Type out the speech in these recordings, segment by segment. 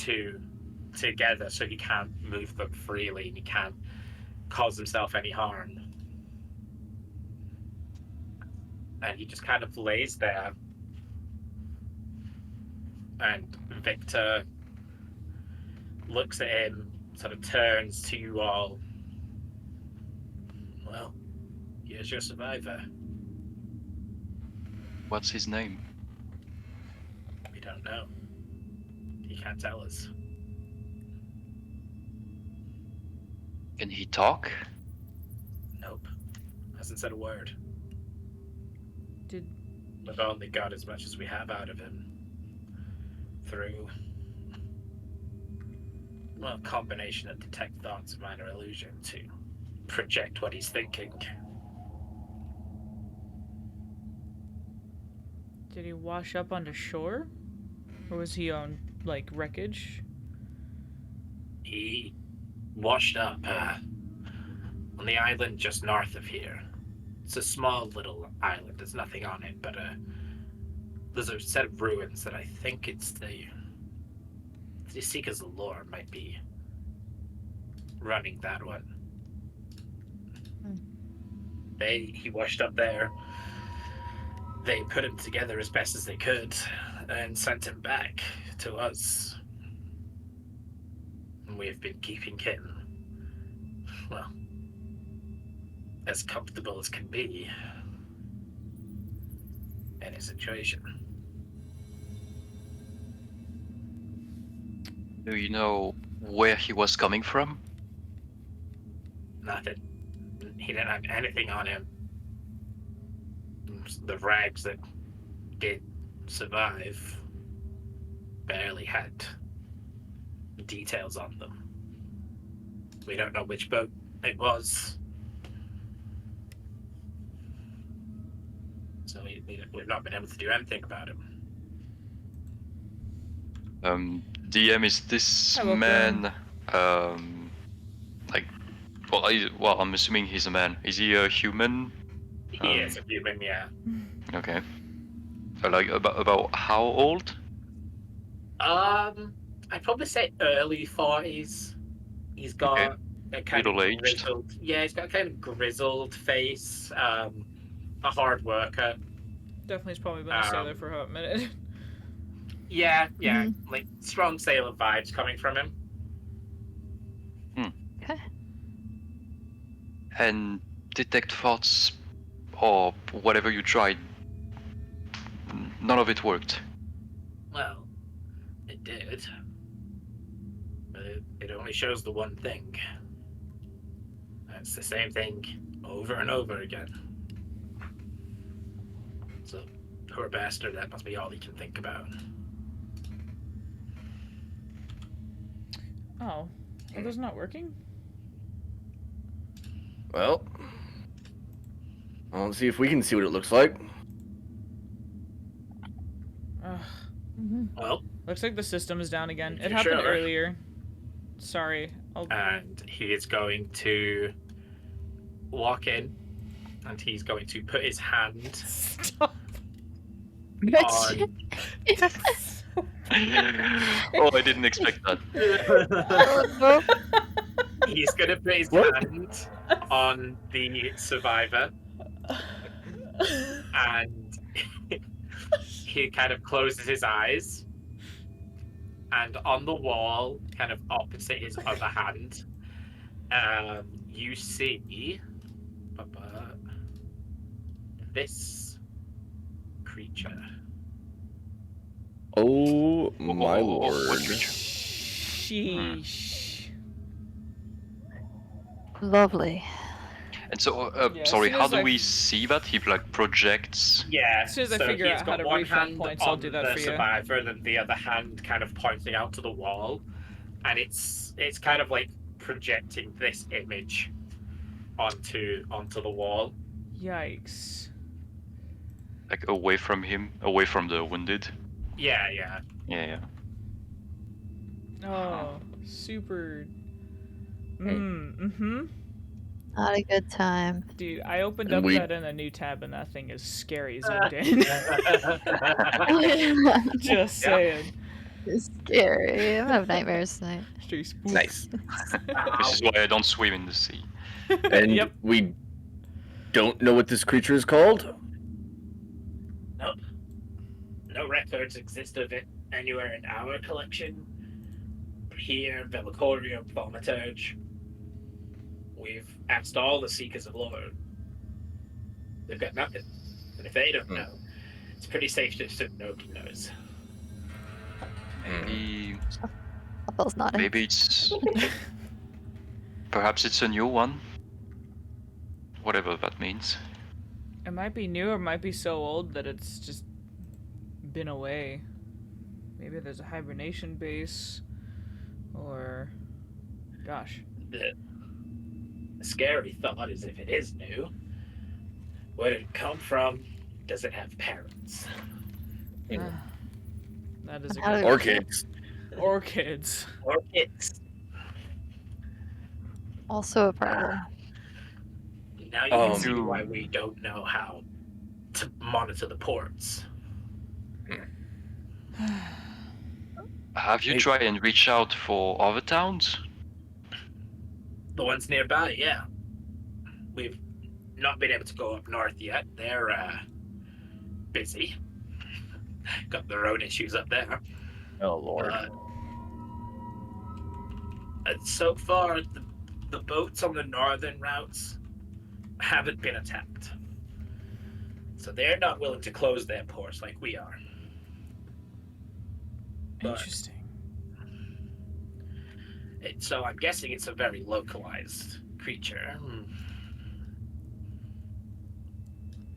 two together so he can't move them freely and he can't cause himself any harm. And he just kind of lays there. And Victor looks at him, sort of turns to you all. Well, here's your survivor. What's his name? We don't know. He can't tell us. Can he talk? Nope. Hasn't said a word. Did... We've only got as much as we have out of him. Through, well, a combination of detect thoughts and minor illusion to project what he's thinking. Did he wash up onto shore? Or was he on, like, wreckage? He washed up on the island just north of here. It's a small little island. There's nothing on it, but there's a set of ruins that I think it's the Seekers of Lore might be running that one. He washed up there. They put him together as best as they could and sent him back to us. And we've been keeping him, well, as comfortable as can be in his situation. Do you know where he was coming from? Nothing. He didn't have anything on him. The rags that did survive barely had details on them. We don't know which boat it was. So we've not been able to do anything about him. DM, is this Hello, man, like, well, I'm assuming he's a man. Is he a human? He is a human, yeah. Okay. Like, about how old? I'd probably say early 40s. He's got a kind of Middle-aged. grizzled, yeah, he's got a kind of grizzled face. A hard worker. Definitely has probably been a sailor for a hot minute. Yeah, like strong sailor vibes coming from him. Okay. And detect thoughts, or whatever you tried, none of it worked. Well, it did. But it only shows the one thing. It's the same thing over and over again. So, poor bastard, that must be all he can think about. Oh. Are those not working? Well, let's see if we can see what it looks like. Ugh. Well, Looks like the system is down again. It You happened sure? earlier. Sorry. and he is going to walk in, and he's going to put his hand Stop. on... Oh, I didn't expect that. He's going to put his hand on the survivor, and he kind of closes his eyes, and on the wall, kind of opposite his other hand, you see this creature. Oh my lord. What creature? Sheesh. Lovely. And so, Yeah, sorry, as soon how as do I- we see that? He like projects. Yeah. As soon as I so figure he's out got how to one refund hand points, I'll on do that the for you. survivor, and then the other hand kind of pointing out to the wall, and it's kind of like projecting this image onto the wall. Yikes. Like away from him, away from the wounded. Yeah. Yeah. Oh, super. Great. Mm-hmm. Not a good time. Dude, I opened And up we- that in a new tab, and that thing is scary zoomed in. Just Yeah. saying. It's scary. I have nightmares tonight. Straight spoof. Nice. This is why I don't swim in the sea. And Yep. we don't know what this creature is called? Nope. No records exist of it anywhere in our collection. Here, Velicorium, Thaumaturge. We've asked all the Seekers of Lore. They've got nothing. And if they don't know, it's pretty safe to assume nobody knows. Maybe, Apple's nodding. maybe it's... Perhaps it's a new one. Whatever that means. It might be new or might be so old that it's just been away. Maybe there's a hibernation base. Or... Gosh. The scary thought is if it is new, where did it come from? Does it have parents? That is a How good did- Orchids. Orchids. Or kids? Also a problem. Now you can see Dude. why we don't know how to monitor the ports. Have you Hey. tried and reach out for other towns? The ones nearby, yeah. We've not been able to go up north yet. They're busy. Got their own issues up there. Oh, Lord. And so far, the boats on the northern routes haven't been attacked. So they're not willing to close their ports like we are. But Interesting. so I'm guessing it's a very localized creature.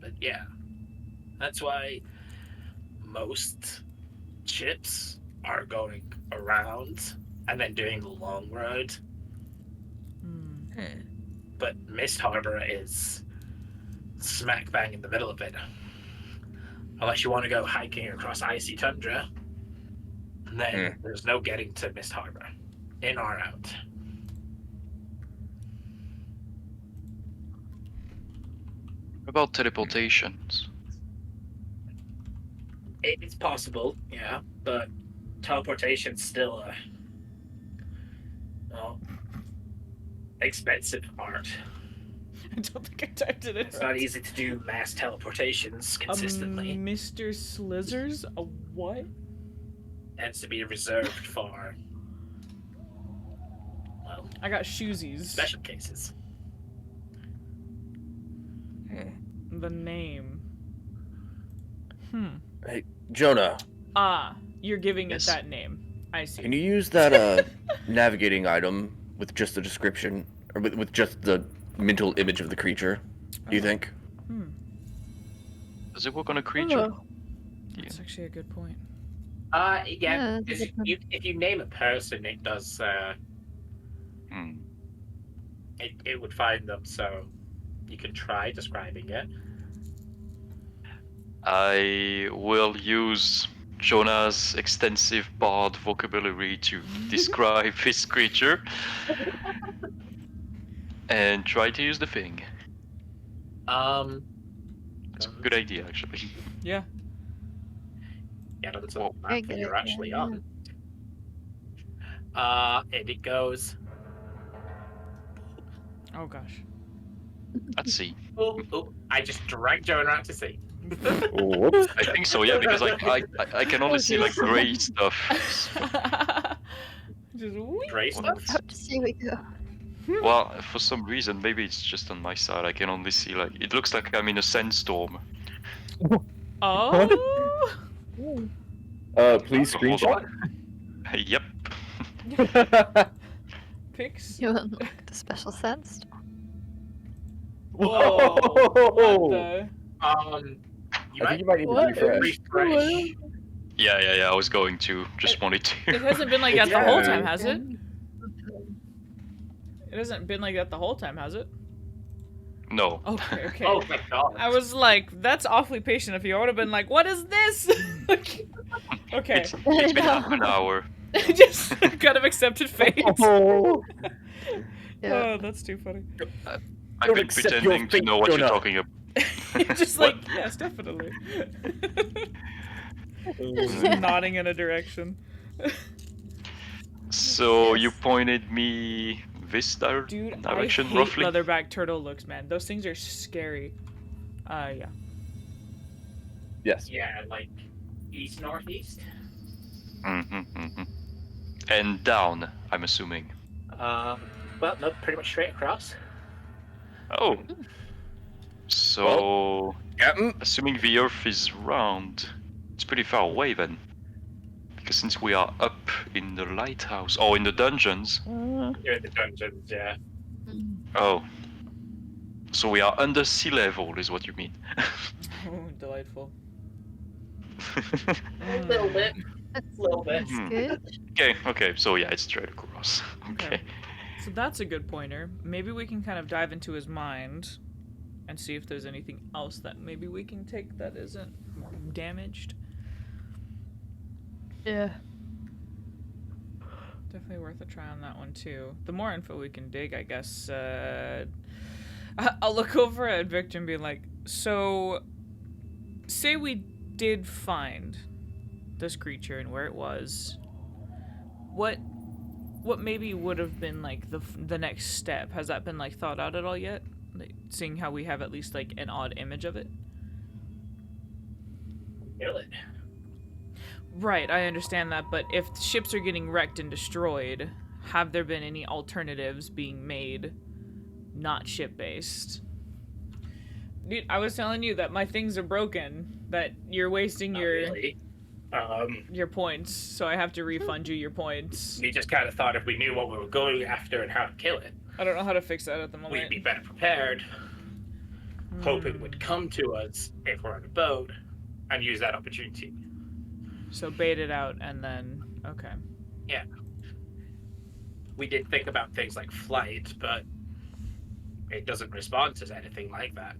But yeah, that's why most ships are going around and then doing the long road. Hmm. But Mist Harbor is smack bang in the middle of it. Unless you want to go hiking across icy tundra, then there's no getting to Mist Harbor, in or out. What about teleportations? It's possible, yeah, but teleportation's still a expensive art. I don't think I typed it in. It's not easy to do mass teleportations consistently. Mr. Slizzers? A what? Tends to be reserved for, well, I got shoesies. special cases. The name. Jonah, You're giving Yes. it that name. I see. can you use that navigating item with just the description, or with just the mental image of the creature? Do you think? Does it work on a creature? That's actually a good point. Yeah, Yeah, because that's a good if you name a person, it does, Hmm. it would find them, so you can try describing it. I will use Jonah's extensive bard vocabulary to describe this creature and try to use the thing. It's a good idea, actually. Yeah. Yeah, no, that's a Well, map Very that good you're idea, actually yeah. on. And it goes, Oh gosh. Let's see. oh, I just dragged Jonah out to sea. Whoops. I think so, yeah, because I can only see like gray stuff. Just whee! Gray stuff? Out to sea we go. Well, for some reason, maybe it's just on my side. I can only see like it looks like I'm in a sandstorm. Oh. Please Hold screenshot. Yep. Pics. You unlock the special sense. Whoa. What the? You I think might you might need to What? refresh. refresh. Yeah. I was going to. Just wanted It to. hasn't been like that the whole Yeah. time, has it? It hasn't been like that the whole time, has it? No. Okay. Oh my god. I was like, that's awfully patient of you. I would have been like, what is this? Okay. It's been half an hour. Just kind of accepted fate. Oh, Yeah. Oh, that's too funny. I've Don't been accept your pretending to fate, know what you're Jonah. talking about. Just like, yes, definitely. Just nodding in a direction. So you Yes. pointed me this Dude, direction, I hate roughly? leatherback turtle looks, man. Those things are scary. Yeah. Yes. Yeah, like east northeast. Mm-hmm. And down, I'm assuming. Well, no, pretty much straight across. Oh. So, Captain. assuming the Earth is round, it's pretty far away then. Because since we are up in the lighthouse, or in the dungeons. You're in the dungeons, yeah. Oh. So we are under sea level, is what you mean. Oh, delightful. A little bit. That's, A little bit. that's good. Okay, so yeah, it's straight across. Okay. So that's a good pointer. Maybe we can kind of dive into his mind and see if there's anything else that maybe we can take that isn't damaged. Yeah. Definitely worth a try on that one too. The more info we can dig, I guess. I'll look over at Victor and be like, so, say we did find this creature and where it was. What maybe would have been like the next step? Has that been like thought out at all yet? Like, seeing how we have at least like an odd image of it. Kill it. Right, I understand that, but if ships are getting wrecked and destroyed, have there been any alternatives being made, not ship-based? Dude, I was telling you that my things are broken, that you're wasting Not your really. your points, so I have to refund you your points. We just kind of thought if we knew what we were going after and how to kill it, I don't know how to fix that at the moment. we'd be better prepared. Hope it would come to us if we're on a boat, and use that opportunity. So bait it out and then okay. Yeah. We did think about things like flight, but it doesn't respond to anything like that.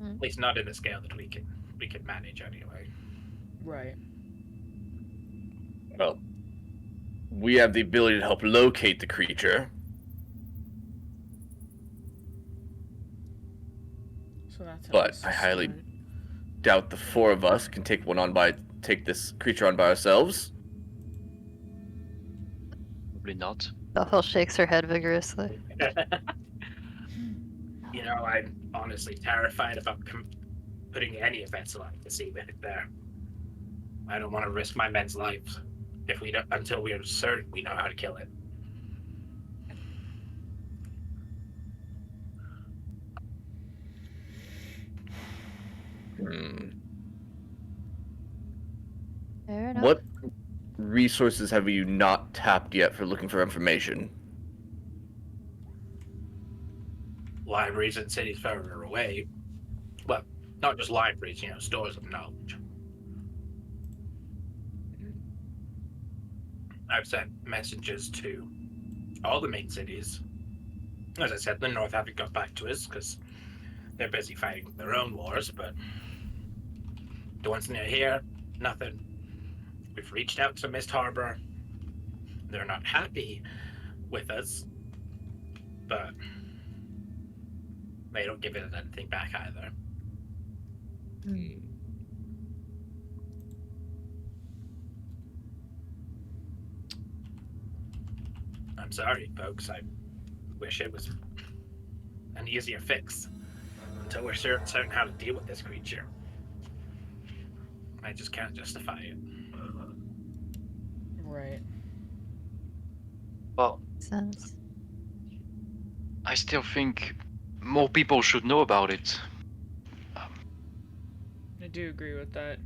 At least not in the scale that we can manage anyway. Right. Well, we have the ability to help locate the creature. So that's how But this I highly started. doubt the four of us can take this creature on by ourselves. Probably not. Bethel shakes her head vigorously. You know, I'm honestly terrified about putting any of Vessel out to sea with it there. I don't want to risk my men's lives if we don't until we are certain we know how to kill it. Fair enough. What resources have you not tapped yet for looking for information? Libraries in cities further away. Well, not just libraries, you know, stores of knowledge. I've sent messages to all the main cities. As I said, the North haven't got back to us because they're busy fighting their own wars, but the ones near here, nothing. We've reached out to Mist Harbor. They're not happy with us, but they don't give it anything back either. I'm sorry, folks. I wish it was an easier fix until we're certain how to deal with this creature. I just can't justify it. Right. Well, Sense. I still think more people should know about it. I do agree with that.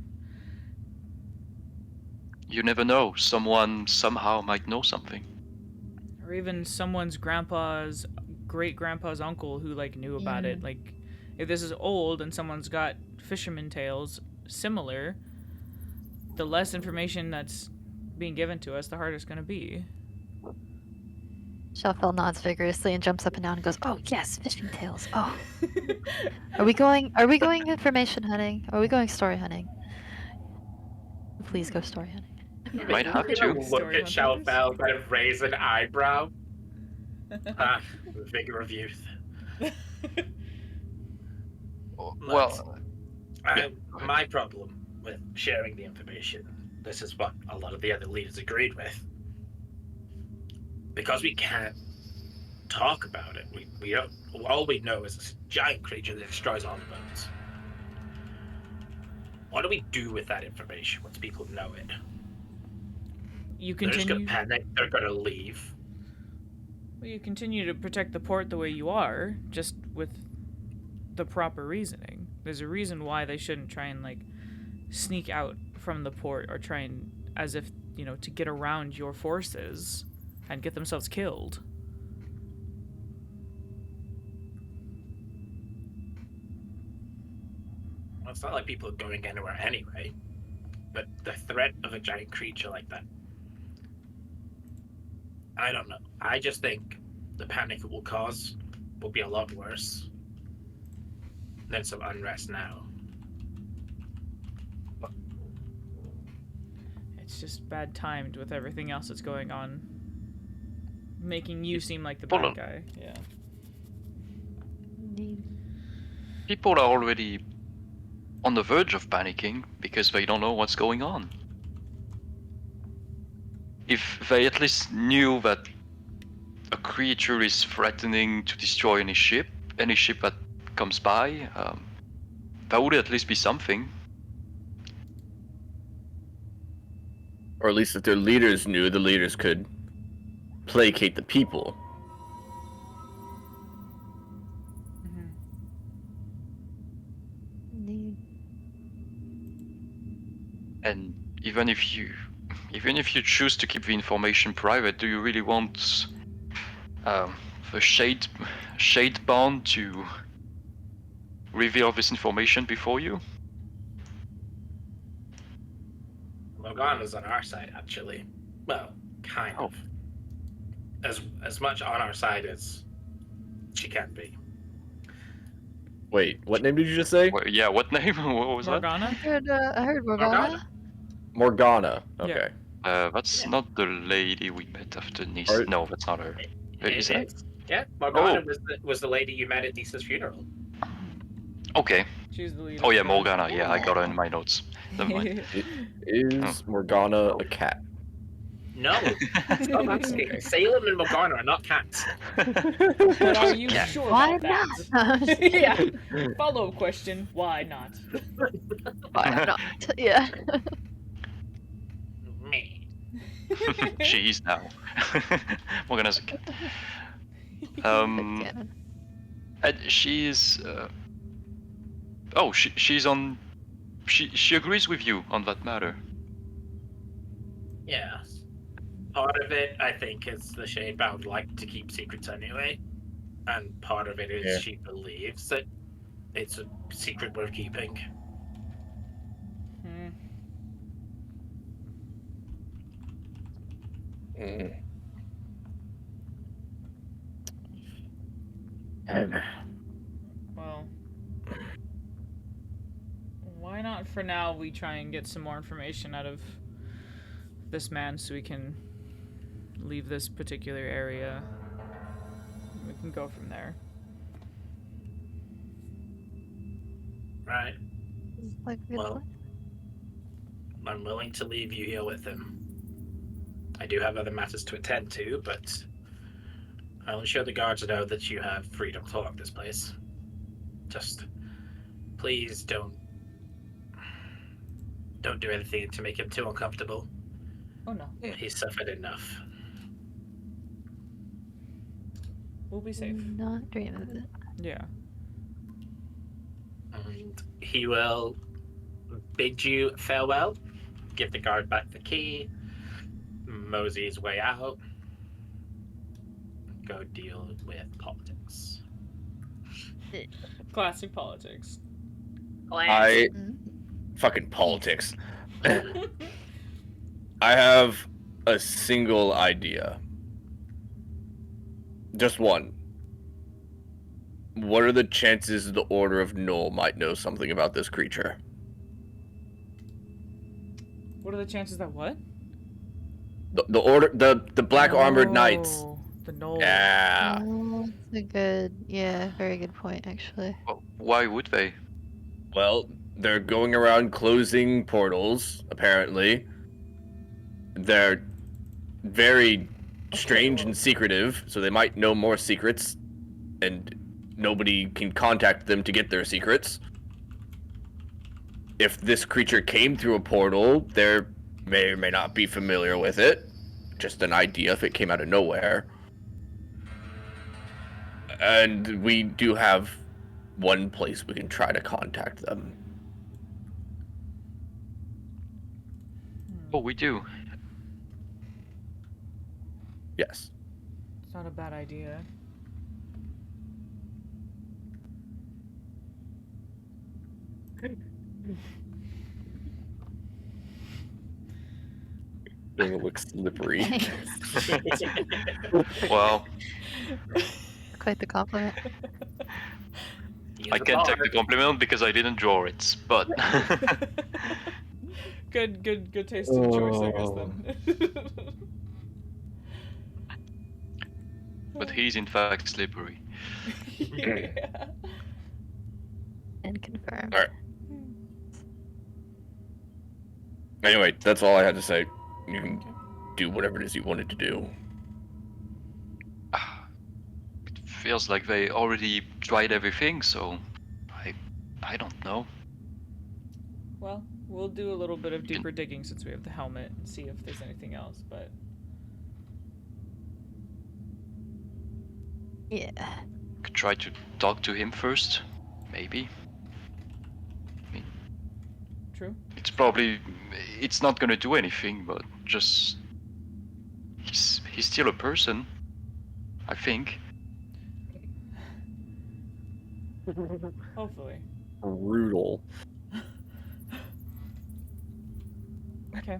You never know. Someone somehow might know something. Or even someone's grandpa's great grandpa's uncle who like knew about it. Like if this is old and someone's got fisherman tales similar, the less information that's being given to us, the harder it's gonna be. Shuffle nods vigorously and jumps up and down and goes, "Oh yes, fishing tails. Oh, are we going information hunting? Are we going story hunting? Please go story hunting." You might have to. Look Story at hunters. Shalfel kind of raise an eyebrow. The vigor of youth. Well, My problem with sharing the information this is what a lot of the other leaders agreed with. Because we can't talk about it, we don't. All we know is this giant creature that destroys all the boats. What do we do with that information once people know it? You They're just continue. gonna panic. They're gonna leave. Well, you continue to protect the port the way you are, just with the proper reasoning. There's a reason why they shouldn't try and like sneak out from the port or try and, as if, you know, to get around your forces and get themselves killed. Well, it's not like people are going anywhere anyway. But the threat of a giant creature like that, I don't know. I just think the panic it will cause will be a lot worse than some unrest now. It's just bad timed with everything else that's going on, making you seem like the Hold bad on. guy. Yeah. Indeed. People are already on the verge of panicking because they don't know what's going on. If they at least knew that a creature is threatening to destroy any ship that comes by, that would at least be something. Or at least if their leaders knew, the leaders could placate the people. Indeed. And even if you choose to keep the information private, do you really want the shade bond to reveal this information before you? Morgana's on our side, actually. Well, kind Oh. of. As much on our side as she can be. Wait, what name did you just say? Well, yeah, what name? What was Morgana? I heard Morgana. Morgana. Okay. That's not the lady we met after Nice. Are- No, that's not her. Is that? Is. Yeah, Morgana Oh. was the lady you met at Nisa's funeral. Okay. She's the leader. Oh yeah, of the guards. Morgana. Yeah, I got her in my notes. Never mind. Is Morgana a cat? No, stop asking. Salem and Morgana are not cats. But are you Yeah. sure Why about not? that? Yeah. Follow-up question: why not? Why not? Yeah. Me. She is now. Morgana's a cat. Canon. And she is. Oh, she's on. She agrees with you on that matter. Yes. Part of it, I think, is the Shadebound like to keep secrets anyway. And part of it is Yeah. she believes that it's a secret worth keeping. Hmm. Well, why not for now we try and get some more information out of this man so we can leave this particular area. We can go from there. Right? Like a good Well, plan. I'm willing to leave you here with him. I do have other matters to attend to, but I'll ensure the guards know that you have freedom to lock this place. Just please don't do anything to make him too uncomfortable. Oh no, He's suffered enough. we'll be safe. Not dream of it. Yeah. And he will bid you farewell, give the guard back the key, mosey his way out, go deal with politics. Classic politics. I fucking politics. I have a single idea. Just one. What are the chances the Order of Null might know something about this creature? What are the chances that what? The order, the black armored knights. Oh, the Knoll. Yeah. Oh, that's a good, very good point, actually. Well, why would they? Well, they're going around closing portals, apparently. they're very strange and secretive, so they might know more secrets, and nobody can contact them to get their secrets. If this creature came through a portal, they may or may not be familiar with it. Just an idea if it came out of nowhere. And we do have one place we can try to contact them. Oh, we do. Yes. It's not a bad idea. Doing it looks slippery. Well, Quite the compliment. I can't take the compliment because I didn't draw it, but good taste in choice, I guess then. but he's in fact slippery. Yeah. And confirmed. Alright. Anyway, that's all I had to say. You can do whatever it is you wanted to do. It feels like they already tried everything, so I don't know. Well, we'll do a little bit of deeper digging since we have the helmet and see if there's anything else, but Yeah. Could try to talk to him first, maybe. true. It's not gonna do anything, but just he's still a person, I think. Hopefully. Brutal. Okay.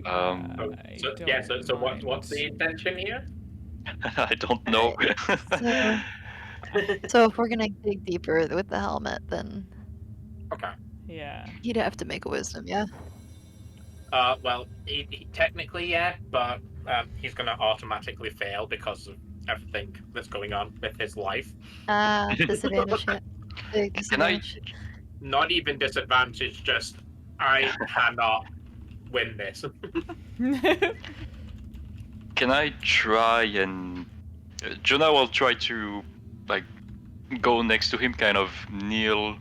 I So, don't yeah, so mind. what's the intention here? I don't know. So if we're gonna dig deeper with the helmet, then Okay. Yeah. you'd have to make a wisdom, yeah? Well, he technically, yeah, but he's going to automatically fail because of everything that's going on with his life. Disadvantage, yeah. Big Can I disadvantage. Not even disadvantage, just I cannot win this. Can I try and Jonah will try to like go next to him, kind of kneel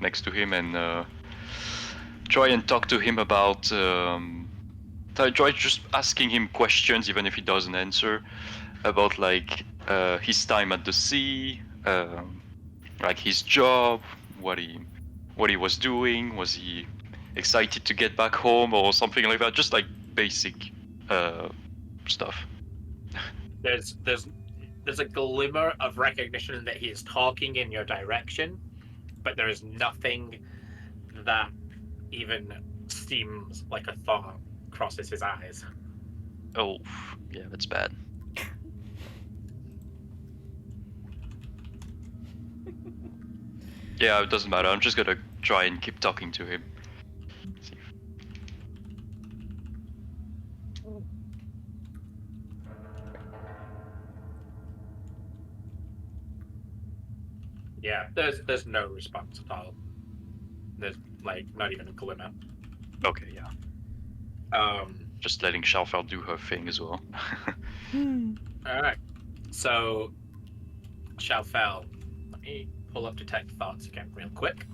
next to him and try and talk to him about try just asking him questions even if he doesn't answer about like his time at the sea, like his job, what he was doing, was he excited to get back home or something like that, just like basic stuff. There's a glimmer of recognition that he is talking in your direction, but there is nothing that even seems like a thought crosses his eyes. Oh, yeah, that's bad. Yeah, it doesn't matter. I'm just gonna try and keep talking to him. Yeah, there's no response at all. There's like not even a glimmer. Okay, yeah. Just letting Shalfel do her thing as well. All right. So, Shalfel, let me pull up detect thoughts again real quick.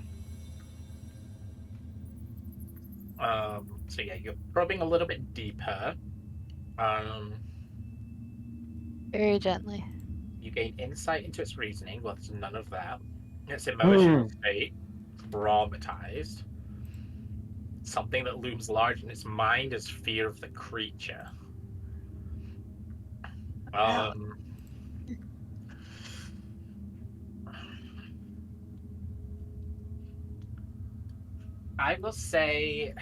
So yeah, you're probing a little bit deeper. Very gently. You gain insight into its reasoning. Well, there's none of that. Its emotional state, traumatized. Something that looms large in its mind is fear of the creature. I will say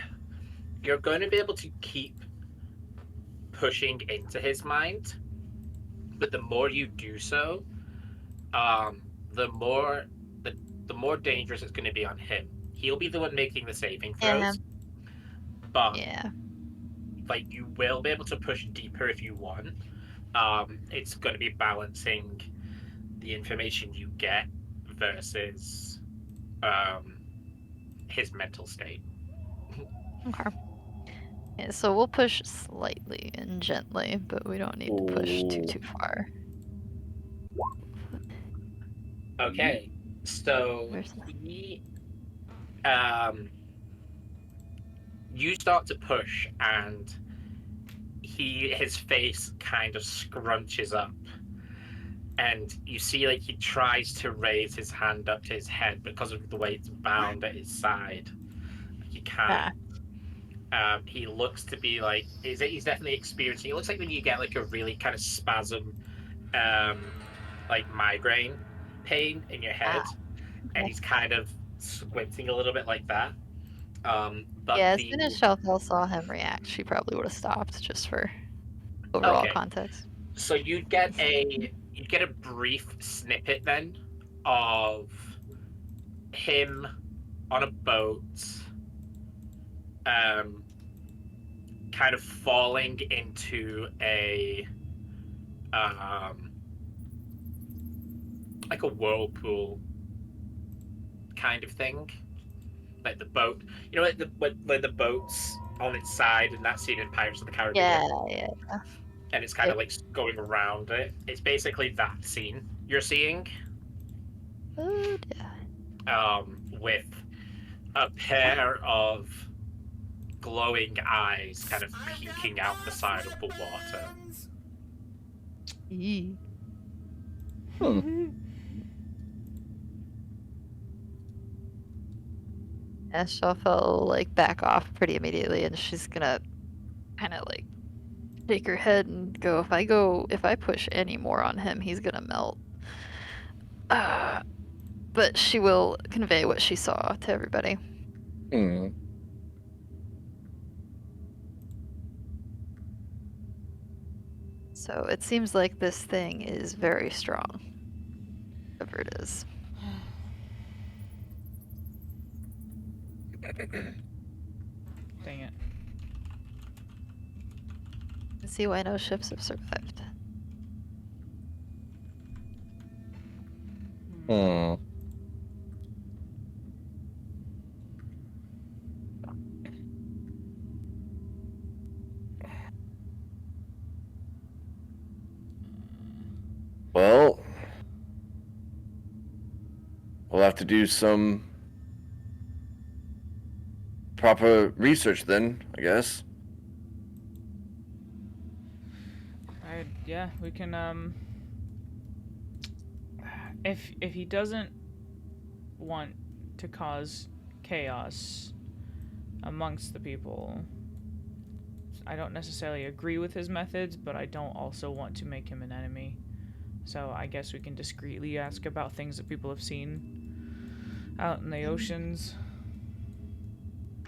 you're going to be able to keep pushing into his mind, but the more you do so, the more dangerous it's going to be on him. He'll be the one making the saving throws, but Yeah. like you will be able to push deeper if you want. It's going to be balancing the information you get versus his mental state. Okay. Yeah, so we'll push slightly and gently, but we don't need to push too Ooh. far. Okay, so Where's the- he, you start to push, and his face kind of scrunches up, and you see like he tries to raise his hand up to his head because of the way it's bound at his side. He can't. He looks to be like he's definitely experiencing. It looks like when you get like a really kind of spasm, like migraine pain in your head, and he's kind of squinting a little bit like that. But Yeah, as the soon as Shelfel saw him react, she probably would have stopped just for overall Okay. context. So you'd get a brief snippet then of him on a boat, kind of falling into a like a whirlpool kind of thing, like the boat. You know, like the boats on its side, and that scene in Pirates of the Caribbean. Yeah. And it's kind of like going around it. It's basically that scene you're seeing, Oh dear. with a pair of glowing eyes kind of peeking out the side of the water. Eee. Yeah, Shelfel will like back off pretty immediately, and she's gonna kind of like shake her head and go, if I push any more on him, he's gonna melt. But she will convey what she saw to everybody. Hmm. So it seems like this thing is very strong. Whatever it is. Dang it. Let's see why no ships have survived. Hmm. Well, we'll have to do some proper research then, I guess. Yeah, we can if he doesn't want to cause chaos amongst the people, I don't necessarily agree with his methods, but I don't also want to make him an enemy. So I guess we can discreetly ask about things that people have seen out in the oceans.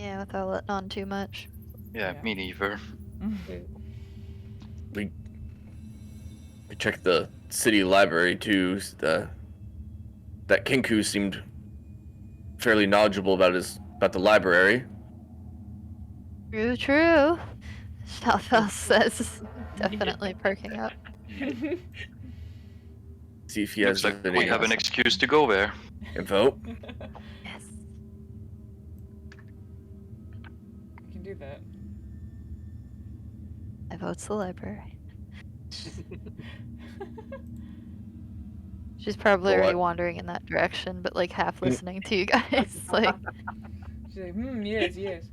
Yeah, without letting on too much. Yeah, Yeah. me neither. We checked the city library too. That Kinku seemed fairly knowledgeable about the library. True. Shelfel says, definitely perking up. See if he has Looks like any we have an excuse to go there. info. Yes. We can do that. I vote's the library. She's probably Well, already I- wandering in that direction, but like half listening to you guys. Like She's like, yes.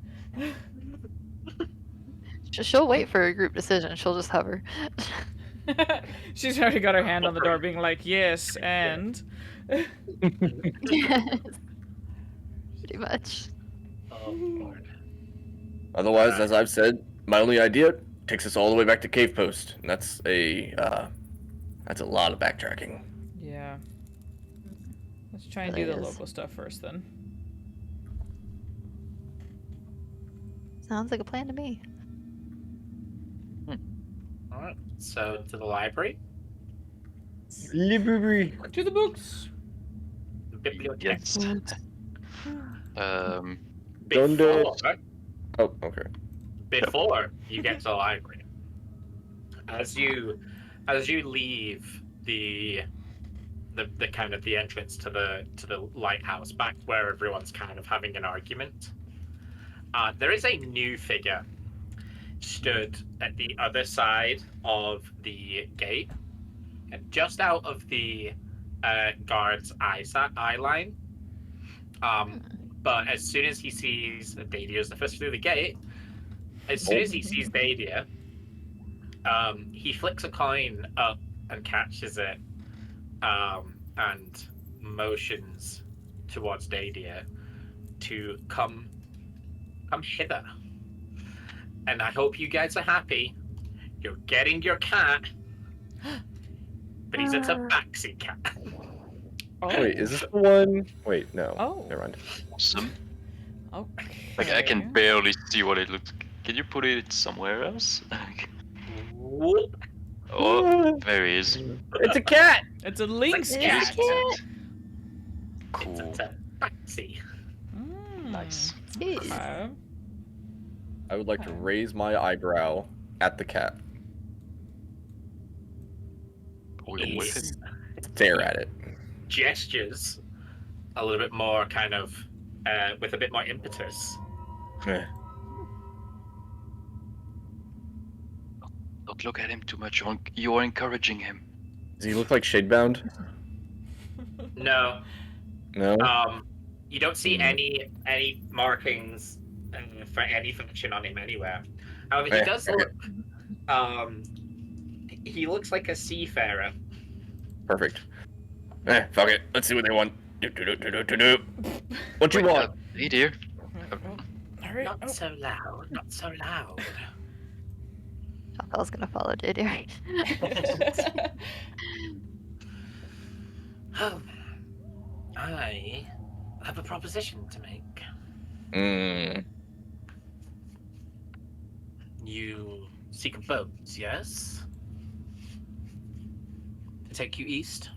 she'll wait for a group decision. She'll just hover. She's already got her hand on the door, being like, yes, and. Yes. Pretty much. Oh Lord. Otherwise, as I've said, my only idea takes us all the way back to Cave Post, and that's a lot of backtracking. Yeah. Let's try and Really do the is. local stuff first, then. Sounds like a plan to me. All right. So to the library. Library. To the books! The bibliothèque. Yes. Before, Oh, okay. before you get to the library, as you leave the the kind of the entrance to the lighthouse, back where everyone's kind of having an argument. There is a new figure stood at the other side of the gate, just out of the guard's eye line. But as soon as he sees Dadia's the first through the gate, as soon as he sees Dadia, he flicks a coin up and catches it, and motions towards Dadia to come hither. And I hope you guys are happy. You're getting your cat, but he's a tabaxi cat. Oh. Wait, is this the one? Wait, no. Oh. Never mind. Awesome. Okay. Like I can barely see what it looks. Can you put it somewhere else? Whoop. Oh, there he is. It's a cat! It's a lynx It cat. is a cat. Cool. It's a tabaxi. Nice. Jeez. Okay. I would like to raise my eyebrow at the cat. Going with He's it. Stare at it. gestures a little bit more kind of with a bit more impetus. Eh. Don't look at him too much. You're encouraging him. Does he look like Shadebound? No, No? you don't see any markings for any function on him anywhere. However, he does look. He looks like a seafarer. Perfect. Fuck it. Let's see what they want. Do. What you Wait, want? hey dear. Hurry. Oh. Not so loud. Not so loud. Shopel's gonna follow JD. I have a proposition to make. You seek a boat, yes? To take you east?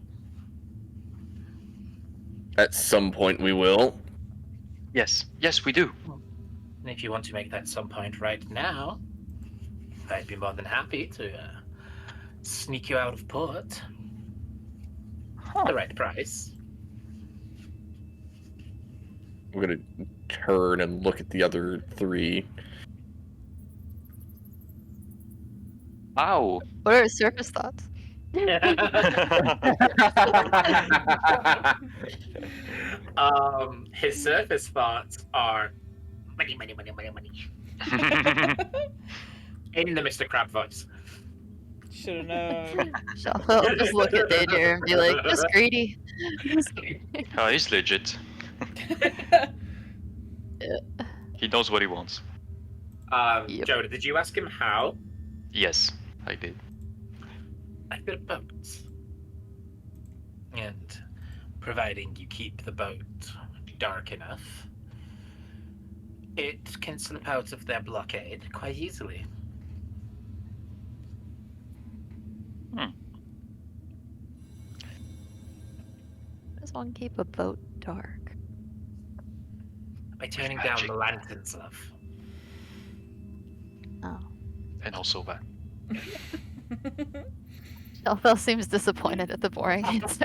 At some point we will. Yes, we do. And if you want to make that some point right now, I'd be more than happy to sneak you out of port. At the right price. I'm gonna turn and look at the other three. Ow. What are his surface thoughts? His surface thoughts are money. In the Mr. Crab voice. Should have known. Shopel will just look at Danger and be like, just greedy. Just greedy. Oh, he's legit. He knows what he wants. Yep. Joda, did you ask him how? Yes, I did. I've got a boat. And providing you keep the boat dark enough, it can slip out of their blockade quite easily. Does one keep a boat dark? By turning Magic. down the lanterns, love. Oh. And also that. Shopel seems disappointed at the boring answer.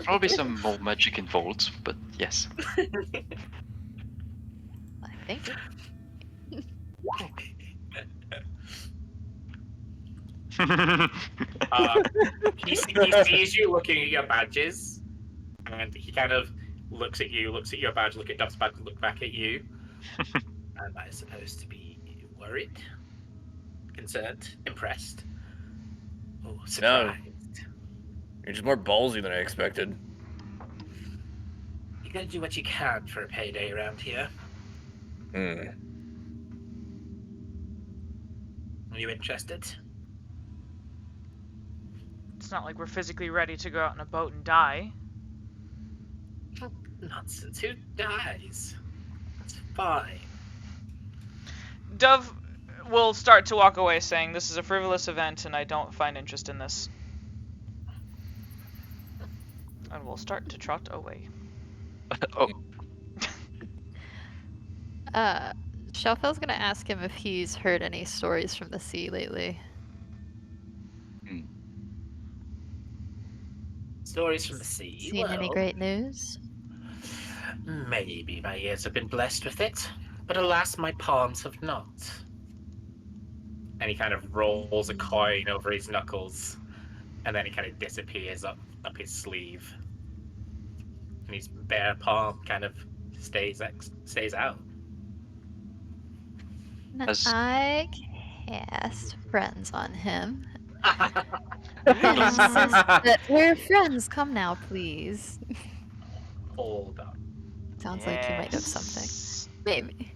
Probably some more magic involved, but yes. I think. He sees you looking at your badges, and he kind of looks at you, looks at your badge, look at Duff's badge, look back at you. Am I supposed to be worried? Concerned? Impressed? Oh, surprised. You're just more ballsy than I expected. You gotta do what you can for a payday around here. Hmm. Are you interested? It's not like we're physically ready to go out in a boat and die. Nonsense. Who dies? It's fine. Dove will start to walk away saying, "This is a frivolous event and I don't find interest in this." And we'll start to trot away. Oh, Shopel's gonna ask him if he's heard any stories from the sea lately. Stories from the sea. Seen any Well, great news? maybe my ears have been blessed with it, but alas, my palms have not. And he kind of rolls a coin over his knuckles, and then he kind of disappears up his sleeve, and his bare palm kind of stays out. As- I cast friends on him and insist that we're friends. Come now, please. Hold on. Sounds like you might have something. Maybe.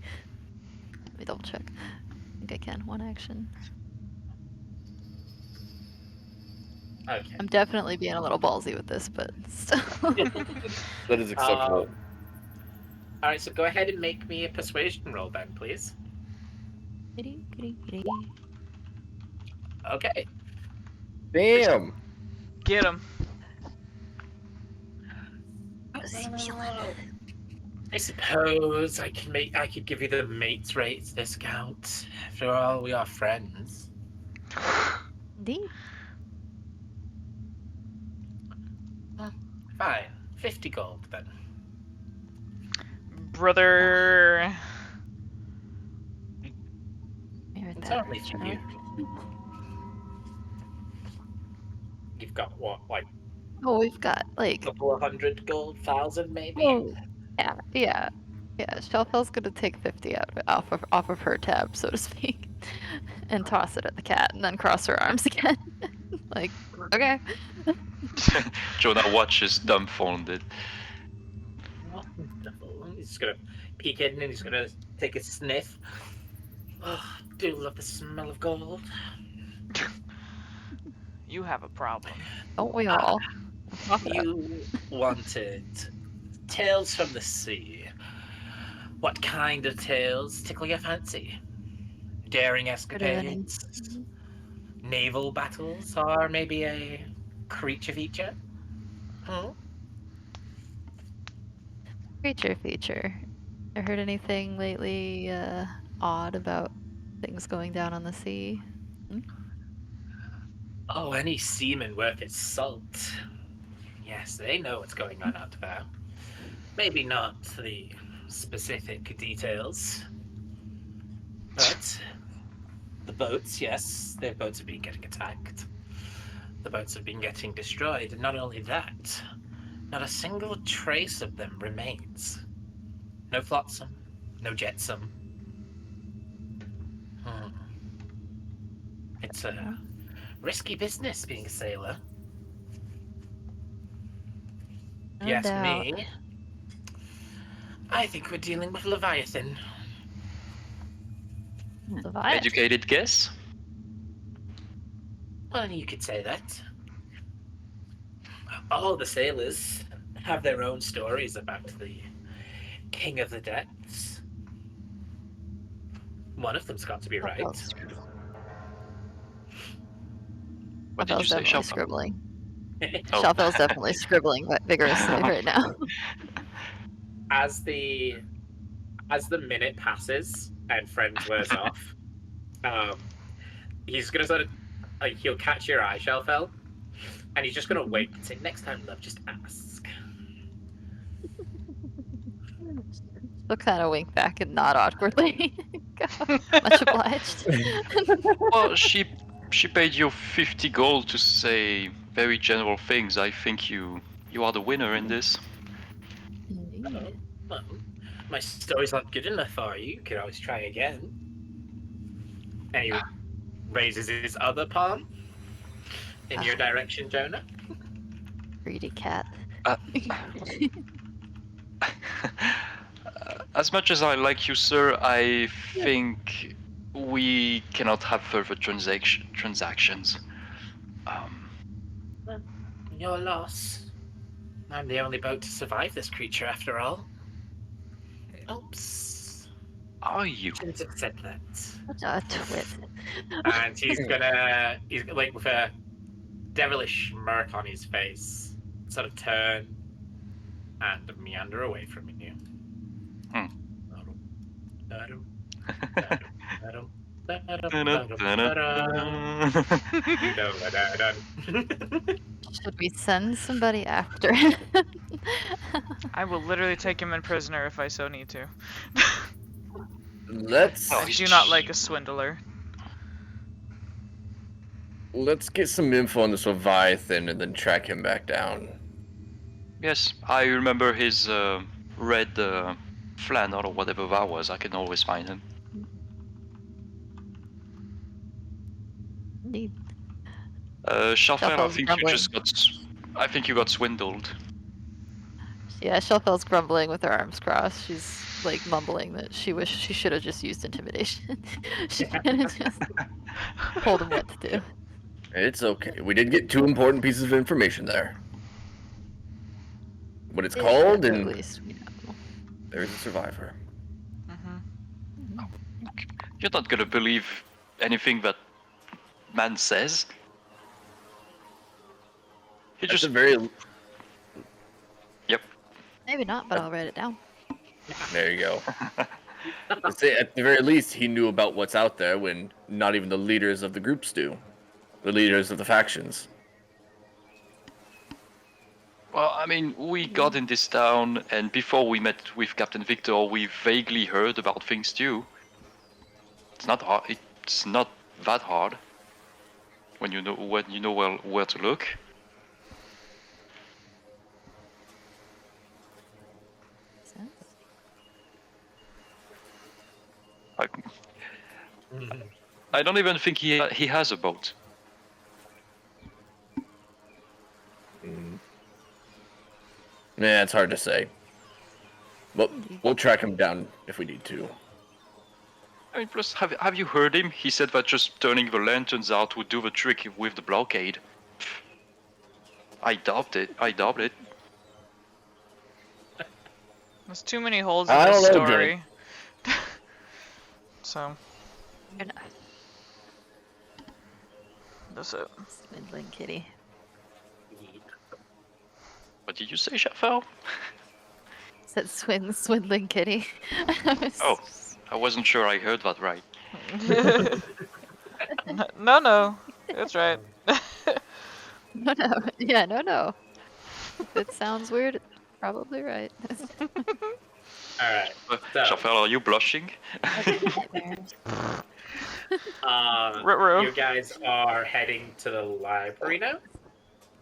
Let me double check. I think I can. One action. Okay. I'm definitely being a little ballsy with this, but still. That is acceptable. All right, so go ahead and make me a persuasion roll then, please. Kitty, kitty, kitty. Okay. Damn. Get him. How's he feeling? I suppose I could give you the mates rates discount. After all, we are friends. Indeed. Fine. 50 gold then. Brother. Mirror It's that, only for right? you. You've got what, like Oh, we've got a like. couple of hundred gold, 1,000 maybe? Oh, yeah. Shelfel's gonna take 50 off of her tab, so to speak, and toss it at the cat, and then cross her arms again. Like, okay. Jonah watches dumbfounded. Wonderful. He's just gonna peek in and he's gonna take a sniff. Oh, I do love the smell of gold. You have a problem. Don't we all? Cough it up. You wanted tales from the sea. What kind of tales tickle your fancy? Daring escapades, naval battles, or maybe a creature feature? Hmm? Creature feature. I heard anything lately odd about things going down on the sea? Oh, any seaman worth his salt. Yes, they know what's going on out there. Maybe not the specific details, but the boats, yes, their boats have been getting attacked. The boats have been getting destroyed, and not only that, not a single trace of them remains. No flotsam, no jetsam. It's a risky business being a sailor. No Yes, doubt. me. I think we're dealing with Leviathan. Leviathan. Educated guess? Well, you could say that. All the sailors have their own stories about the King of the Depths. One of them's got to be right. What did you Shelfel's say, definitely Shelpa? scribbling. Oh. Shelfel's definitely scribbling vigorously right now. As the minute passes and Friends wears off, he's gonna sort of he'll catch your eye, Shelfel, and he's just gonna wait and say, "Next time, love, just ask." She'll kind of wink back and nod awkwardly. Much obliged. Well, she paid you 50 gold to say very general things. I think you are the winner in this. Indeed. Well, my story's not good enough for you. You can always try again. And he raises his other palm in your direction, Jonah. Greedy cat. As much as I like you, sir, I think we cannot have further transactions. Your loss. I'm the only boat to survive this creature, after all. Oops. Are you? Shouldn't have said that. Such a twit. And he's like with a devilish smirk on his face, sort of turn and meander away from you. Hmm. Should we send somebody after him? I will literally take him in prisoner if I so need to. Let's No, I do not like a swindler. let's get some info on this Leviathan and then track him back down. Yes, I remember his red flannel or whatever that was. I can always find him. Neat. Shuffle, I Shuffle's think you grumbling. just got. I think you got swindled. Yeah, Shuffle's grumbling with her arms crossed. She's like mumbling that she wished she should have just used intimidation. She could have just told him what to do. It's okay. We did get 2 important pieces of information there. What it's called, At and least we know. there's a survivor. You're not gonna believe anything that man says. He That's just. a very. Yep. Maybe not, but I'll write it down. There you go. Let's say at the very least, he knew about what's out there when not even the leaders of the groups do. The leaders of the factions. Well, I mean, we got in this town, and before we met with Captain Victor, we vaguely heard about things too. It's not hard. It's not that hard when you know where to look. Sense? I don't even think he has a boat. Yeah, it's hard to say. But we'll track him down if we need to. I mean, plus, have you heard him? He said that just turning the lanterns out would do the trick with the blockade. I doubt it. There's too many holes in I this don't know, story. So, Fair enough. that's it. Swindling kitty. What did you say, Shafel? Said swindling kitty. Oh, I wasn't sure I heard that right. No, that's right. No, no. Yeah, no. If it sounds weird, it's probably right. Alright. So, Shafel, are you blushing? Ruh-roh. you guys are heading to the library now?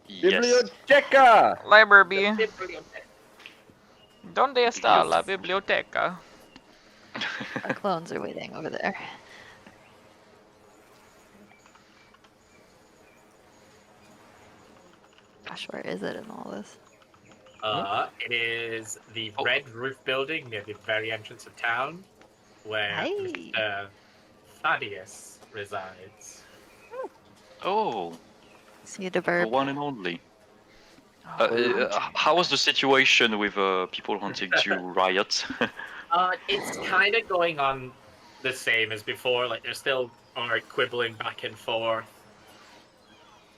Yes. Biblioteca! Library. ¿Dónde está la biblioteca? Our clones are waiting over there. Gosh, where is it in all this? It is the Oh. red roof building near the very entrance of town, where Hey. Mr. Thaddeus resides. Oh, See the the verb. one and only. How was the situation with people wanting to riot? It's kind of going on the same as before. Like, they're still quibbling back and forth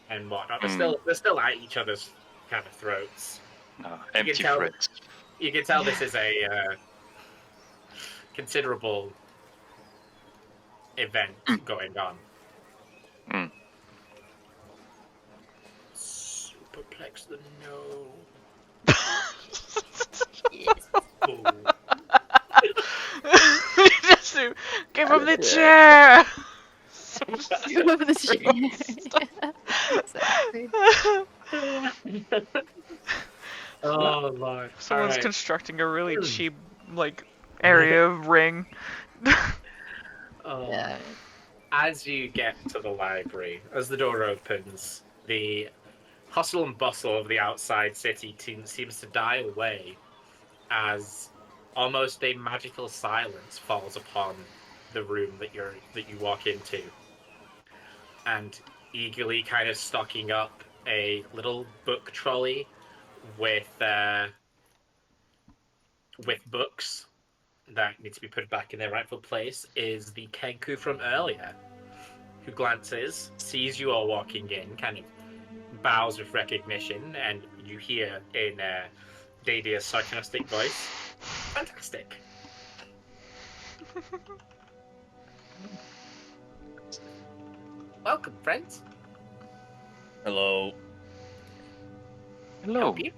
and whatnot. They're still at each other's kind of throats. Empty tell- threats. You can tell this is a considerable event going on. Mm. Superplex the no. Yes. Ooh. Just give him the chair. You have the chair. Exactly. Oh lord. Someone's Alright. constructing a really cheap, like, area of ring. Oh. Yeah. As you get to the library, as the door opens, the hustle and bustle of the outside city seems to die away as almost a magical silence falls upon the room that you walk into. And eagerly kind of stocking up a little book trolley with books that need to be put back in their rightful place is the Kenku from earlier, who glances, sees you all walking in, kind of bows with recognition, and you hear in Dadia's sarcastic voice, "Fantastic." Welcome, friends. Hello. Hello. Help you?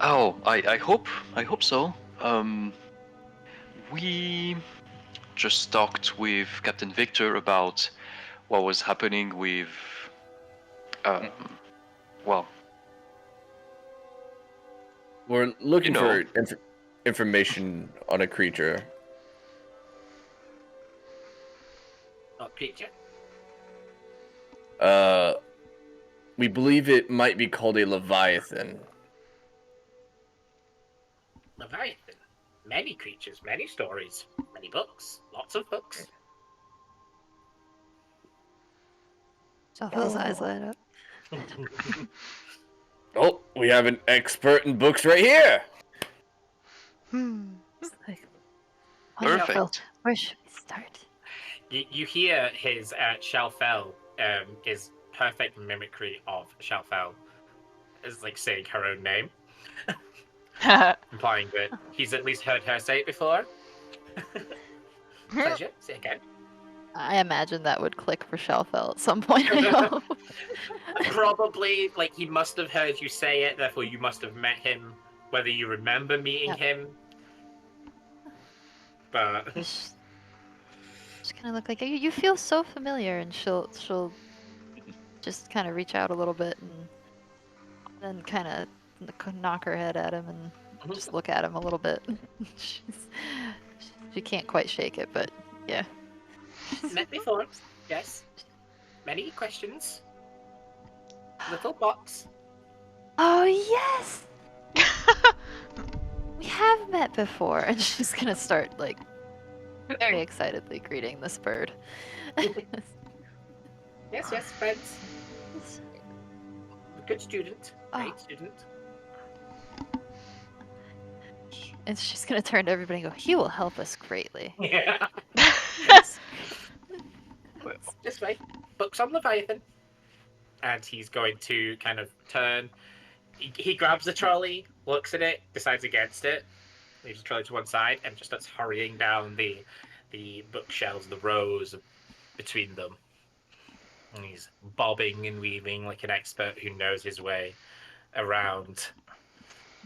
Oh, I hope so. We just talked with Captain Victor about what was happening with, well, We're looking You know. for information on a creature. Not creature. We believe it might be called a Leviathan. Leviathan. Many creatures, many stories, many books, lots of books. Shuffle's eyes light up. Oh, we have an expert in books right here. It's like, Perfect. wonderful. Where should we start? You hear his Shalfel is perfect mimicry of Shalfel. Is like saying her own name, implying that he's at least heard her say it before. Pleasure. Say it again. I imagine that would click for Shalfel at some point. I hope. Probably, like, he must have heard you say it, therefore you must have met him, whether you remember meeting Yep. him. But Just kind of look like you feel so familiar, and she'll just kind of reach out a little bit and then kind of knock her head at him and just look at him a little bit. She can't quite shake it, but yeah. met before, yes. Many questions. Little box. Oh yes, we have met before, and she's gonna start like very excitedly greeting this bird. Yes, friends. Good student. Great student. And she's gonna turn to everybody and go, "He will help us greatly." Yeah. This way. Books on Leviathan. And he's going to kind of turn. He grabs the trolley, looks at it, decides against it, leaves the trolley to one side, and just starts hurrying down the bookshelves, the rows between them. And he's bobbing and weaving like an expert who knows his way around.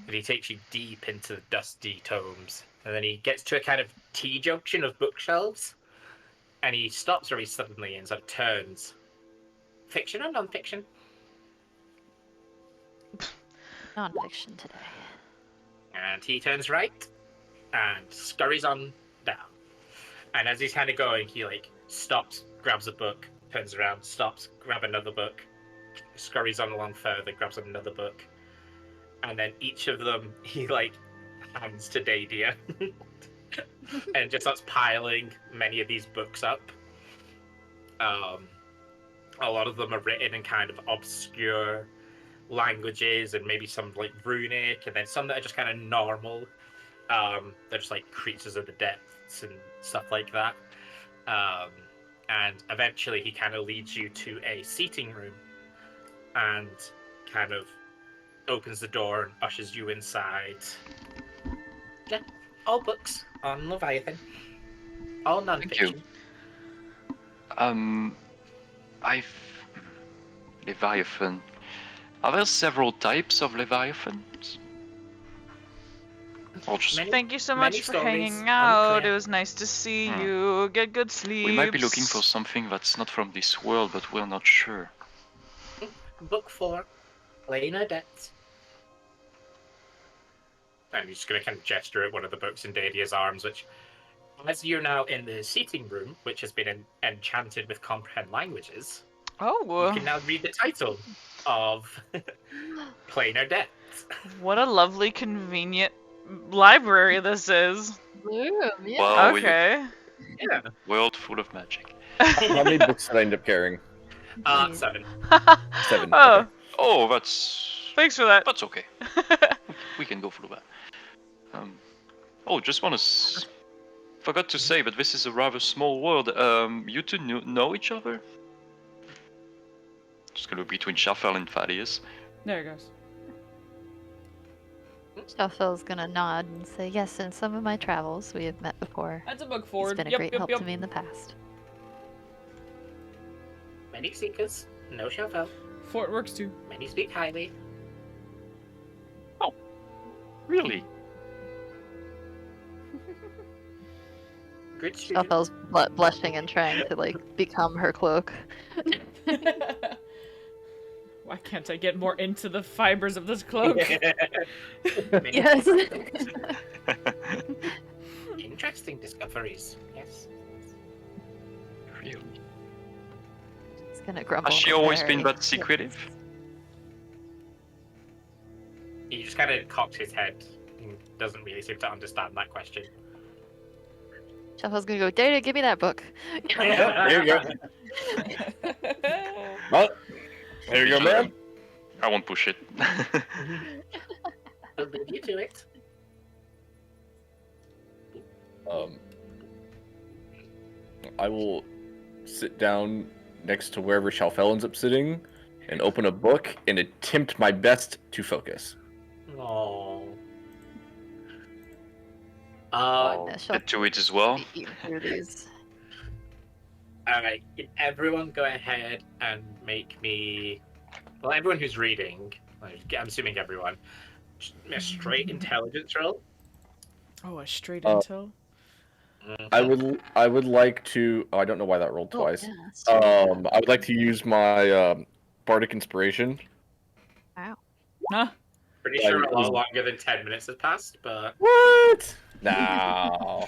And he takes you deep into the dusty tomes. And then he gets to a kind of T-junction of bookshelves. And he stops very suddenly and sort of turns. Fiction or non-fiction? Non-fiction today. And he turns right and scurries on down. And as he's kind of going, he like stops, grabs a book, turns around, stops, grab another book, scurries on along further, grabs another book. And then each of them he like hands to Dadia. And just starts piling many of these books up. A lot of them are written in kind of obscure languages and maybe some like runic, and then some that are just kind of normal. They're just like creatures of the depths and stuff like that. And eventually he kind of leads you to a seating room and kind of opens the door and ushers you inside. Yeah, all books on Leviathan. All non-fiction. Leviathan. Are there several types of Leviathans? Or just Thank you so many much for stories, hanging out. unclear. It was nice to see you. Get good sleep. we might be looking for something that's not from this world, but we're not sure. Book 4, Planar Depths. And he's just going to kind of gesture at one of the books in Dadia's arms, which, as you're now in the seating room, which has been enchanted with comprehend languages, Oh, you can now read the title of Planar Depths. what a lovely, convenient library this is. Yeah. Wow, Okay. Yeah. world full of magic. How many books did I end up carrying? 7. 7. Oh, Okay. Oh, that's thanks for that. that's okay. We can go through that. Just want to forgot to say, but this is a rather small world. You two know each other? Just gonna be between Shafal and Thaddeus. There it goes. Shelfel's gonna nod and say, yes, in some of my travels we have met before. That's a book He's forward. been a Yep, great yep, help yep. to me in the past. Many seekers, no Shelfel. Fort works too. Many speak highly. Really? Good student. Shelfel's blushing and trying to like become her cloak. Why can't I get more into the fibers of this cloak? Many Yes. interesting discoveries. Yes. Really? He's gonna grumble. Has she in always her been area. that secretive? He just kind of cocks his head and doesn't really seem to understand that question. Shelfel's gonna go, Data, give me that book. There you go. Well, there you go, man. I won't push it. I'll leave you to it. I will sit down next to wherever Shalfel ends up sitting and open a book and attempt my best to focus. Oh. Yeah, she'll Get to it as well. be eating through these. Alright, can everyone go ahead and make me... Well, everyone who's reading, like, I'm assuming everyone, a straight intelligence roll. Oh, a straight Uh, intel? I would like to. Oh, I don't know why that rolled twice. Oh, yeah, that's true. I would like to use my bardic inspiration. Huh? Pretty Yeah, sure it a was- lot longer than 10 minutes has passed, but What? No.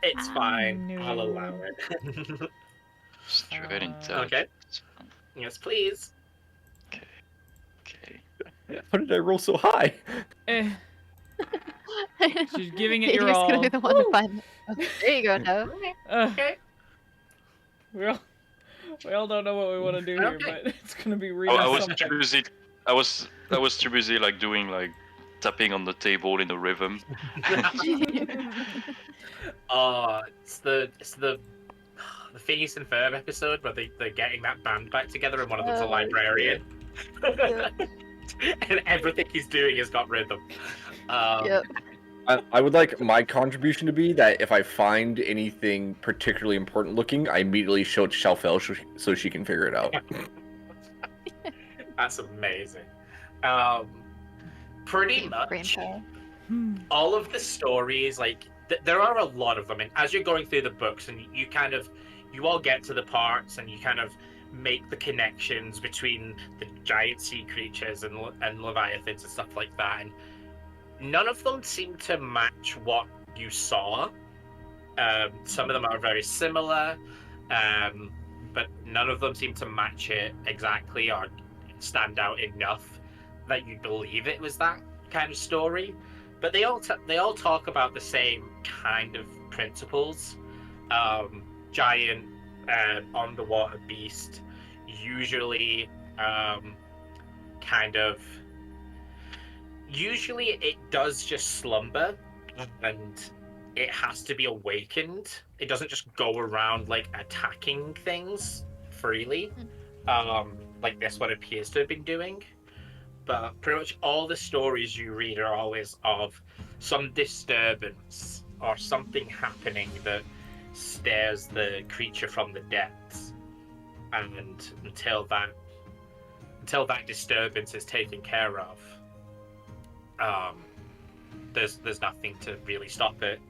it's fine. no. I'll allow it. Straight Uh, intelligence. Yes, please. Okay. How did I roll so high? Eh, she's giving it your You're all. gonna be the one to find it. There you go, no. Okay. We all don't know what we want to do here, Okay. but it's gonna be Oh, reading I was something. too busy. I was too busy like doing like tapping on the table in a rhythm. It's the Phineas and Ferb episode where they're getting that band back together and one of them's a Oh, librarian. Yeah. And everything he's doing has got rhythm. Yep. I would like my contribution to be that if I find anything particularly important looking, I immediately show it to Shalfel so she can figure it out. That's amazing. Pretty much Brainful. all of the stories, like there are a lot of them, and as you're going through the books, and you all get to the parts, and you kind of make the connections between the giant sea creatures and leviathans and stuff like that, and none of them seem to match what you saw. Some of them are very similar, but none of them seem to match it exactly or stand out enough that you believe it was that kind of story. But they all talk about the same kind of principles. Giant underwater beast, usually usually it does just slumber and it has to be awakened. It doesn't just go around like attacking things freely, like this one appears to have been doing. But pretty much all the stories you read are always of some disturbance or something happening that stares the creature from the depths, and until that disturbance is taken care of, there's nothing to really stop it.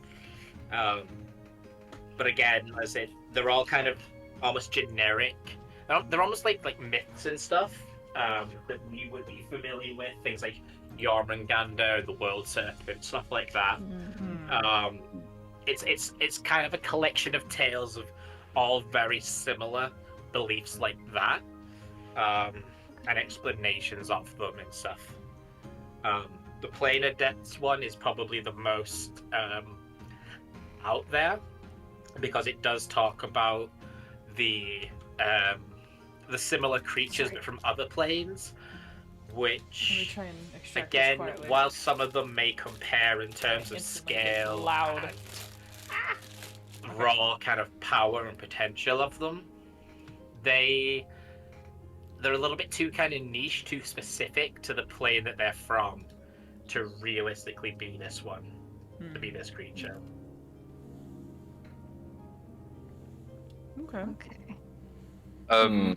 But again, as I said, they're all kind of almost generic. They're almost like myths and stuff that we would be familiar with. Things like Jormungandr, the World Serpent, stuff like that. It's kind of a collection of tales of all very similar beliefs like that, and explanations of them and stuff. The Planar Depths one is probably the most out there because it does talk about the similar creatures but from other planes, Let me which try and extract again, this quietly. while some of them may compare in terms of Instantly gets scale loud. and raw kind of power and potential of them, they're a little bit too kind of niche, too specific to the plane that they're from, to realistically be this one, to be Hmm. this creature. Okay. Okay.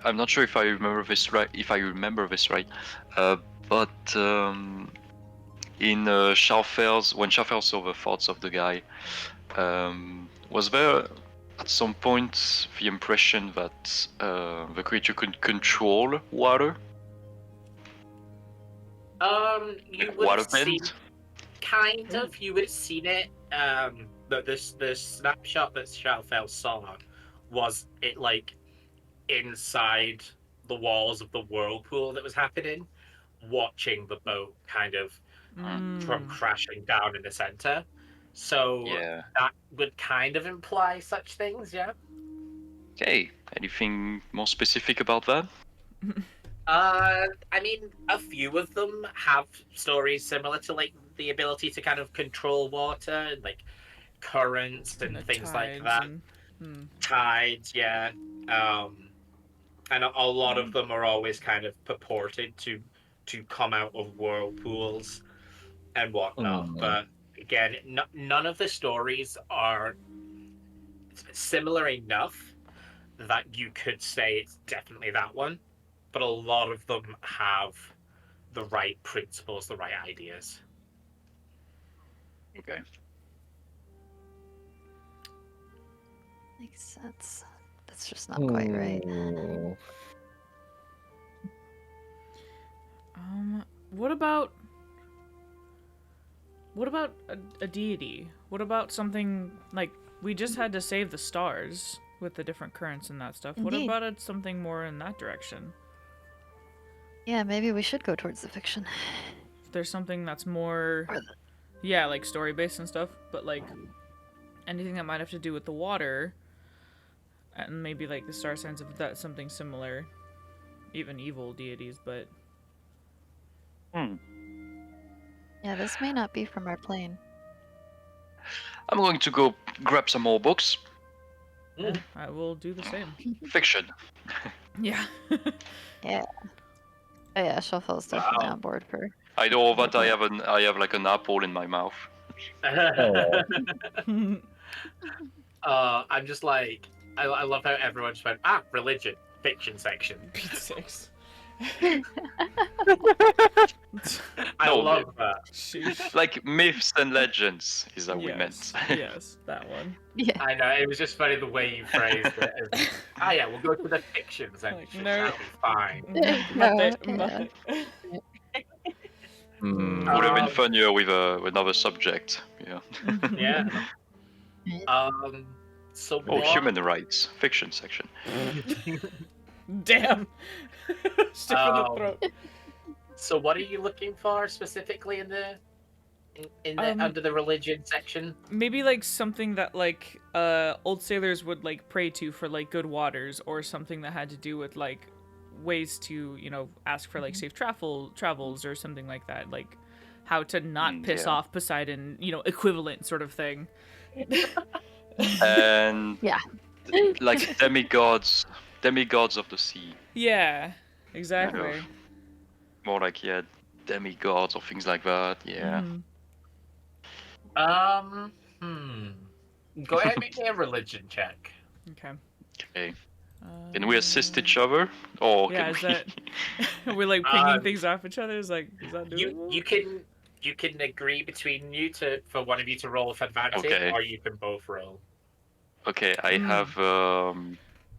I'm not sure if I remember this right. But in Scharfels, when Scharfels saw the thoughts of the guy, was there at some point the impression that the creature could control water, You like would water have seen, bend? kind of. You would have seen it. The snapshot that Shalfel saw was it like inside the walls of the whirlpool that was happening, watching the boat kind of from Mm. crashing down in the center. So Yeah. that would kind of imply such things, yeah. Okay. Anything more specific about that? I mean, a few of them have stories similar to like the ability to kind of control water and like currents and The things like tides that. and hmm. Tides, yeah. And a lot of them are always kind of purported to come out of whirlpools and whatnot. But again, none of the stories are similar enough that you could say it's definitely that one. But a lot of them have the right principles, the right ideas. Okay. Makes sense. That's just not quite right. What about a deity? What about something like we just had to save the stars with the different currents and that stuff? What Indeed. about something more in that direction? Yeah, maybe we should go towards the fiction. If there's something that's more, Or yeah, like story based and stuff, but like anything that might have to do with the water, and maybe like the star signs of that something similar, even evil deities, but Yeah, this may not be from our plane. I'm going to go grab some more books. I will do the same. Fiction. Yeah. Yeah. Oh yeah, Shuffle's definitely Wow. on board for. I know that I have like an apple in my mouth. I'm just like, I love how everyone just went, religion, fiction section. P6. I No, love that. Sheesh. Like myths and legends is that we meant. Yes, that one. Yeah. I know, it was just funny the way you phrased it. Yeah, we'll go to the fiction section. no. That'll be fine. Mate, yeah. mate. Would have been Um, funnier with another subject. Yeah. Yeah. So Oh, what? human rights fiction section. Damn. Stick in the Um, throat. So what are you looking for specifically in the under the religion section? Maybe like something that like old sailors would like pray to for like good waters, or something that had to do with like ways to, you know, ask for like safe travels or something like that, like how to not piss yeah. off Poseidon, you know, equivalent sort of thing. And Yeah. like demigods of the sea. Yeah, exactly. More like demigods or things like that. Yeah. Mhm. Go ahead and make me a religion check. Okay. Okay. Can we assist each other, or Yeah, can is we? that we're like pinging Um, things off each other? Is that doable? You can agree between you for one of you to roll with advantage, Okay. or you can both roll. Okay, I have.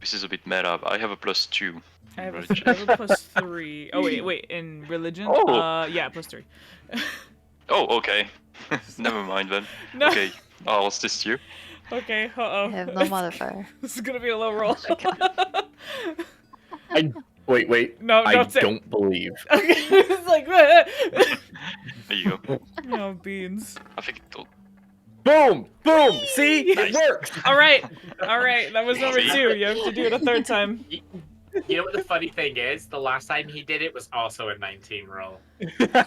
This is a bit meta. I have a +2. I have religion. a +3. Oh wait, in religion? Oh. Yeah, +3. Oh, okay. Never mind then. No. Okay, I'll assist you. Okay, I have no modifier. This is gonna be a low roll. Wait. No, I don't say. don't believe. Okay, it's like There you go. oh beans. I think it'll. Boom! See? Nice. It works! All right, that was number See? 2. You have to do it a third time. You know what the funny thing is? The last time he did it was also a 19 roll. Exactly.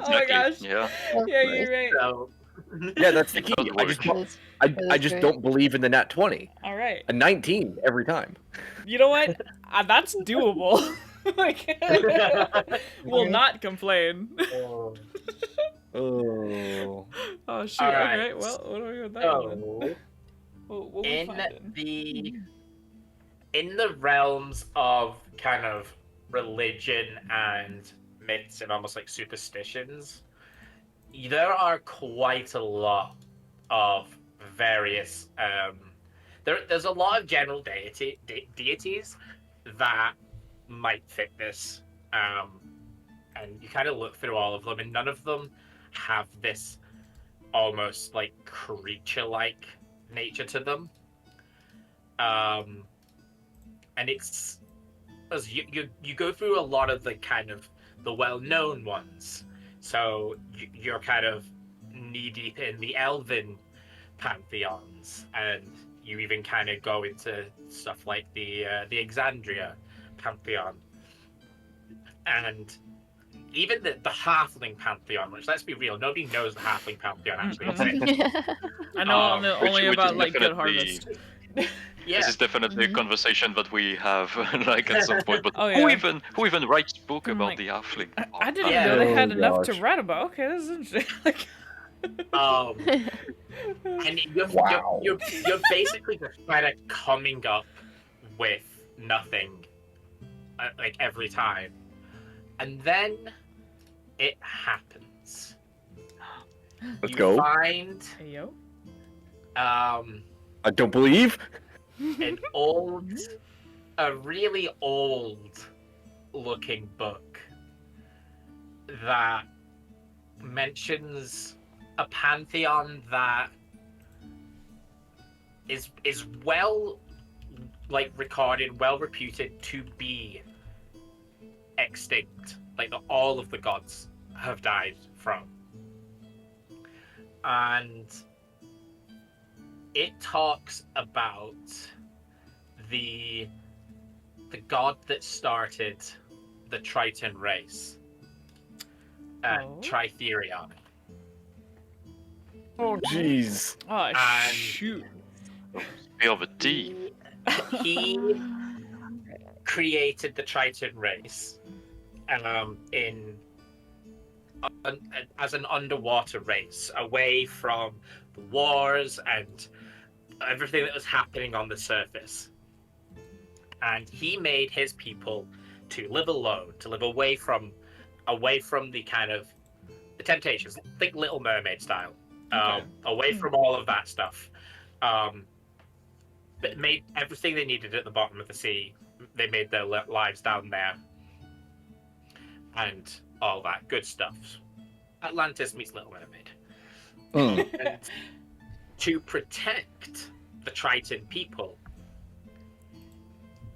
Oh my gosh. Yeah. Yeah, you're right. So Yeah, that's the key. It does work. I just don't believe in the nat 20. All right. A 19 every time. You know what? That's doable. Like, will not complain. Oh. Oh shoot! Alright, Okay, well, what do we do with that one then? So, What we in finding? the realms of kind of religion and myths and almost like superstitions, there are quite a lot of various there's a lot of general deities that might fit this, and you kind of look through all of them, and none of them have this almost like creature-like nature to them. And it's as you go through a lot of the kind of the well-known ones, so you're kind of knee-deep in the elven pantheons, and you even kind of go into stuff like the Exandria pantheon, and even the halfling pantheon, which, let's be real, nobody knows the halfling pantheon actually exists. I know only which about is like Good definitely- Harvest. Yeah, This is definitely a conversation that we have like at some point. But Oh, who yeah. even writes book I'm about like, the halfling? I didn't Yeah. know they had Oh, enough to gosh. write about. Okay, this is interesting. Like, and Wow. you're basically just kind of coming up with nothing, like every time, and then it happens. Let's You go. find hey, yo. I don't believe. a really old looking book that mentions a pantheon that is well like recorded, well reputed to be extinct, like all of the gods have died from. And it talks about the god that started the Triton race, Oh. Tritherion. Oh, jeez. Oh And- shoot. Spill of a tea. He created the Triton race as an underwater race, away from the wars and everything that was happening on the surface. And he made his people to live alone, to live away from the kind of the temptations. Think Little Mermaid style, away from all of that stuff. But made everything they needed at the bottom of the sea. They made their lives down there, and all that good stuff. Atlantis meets Little Mermaid. And to protect the Triton people,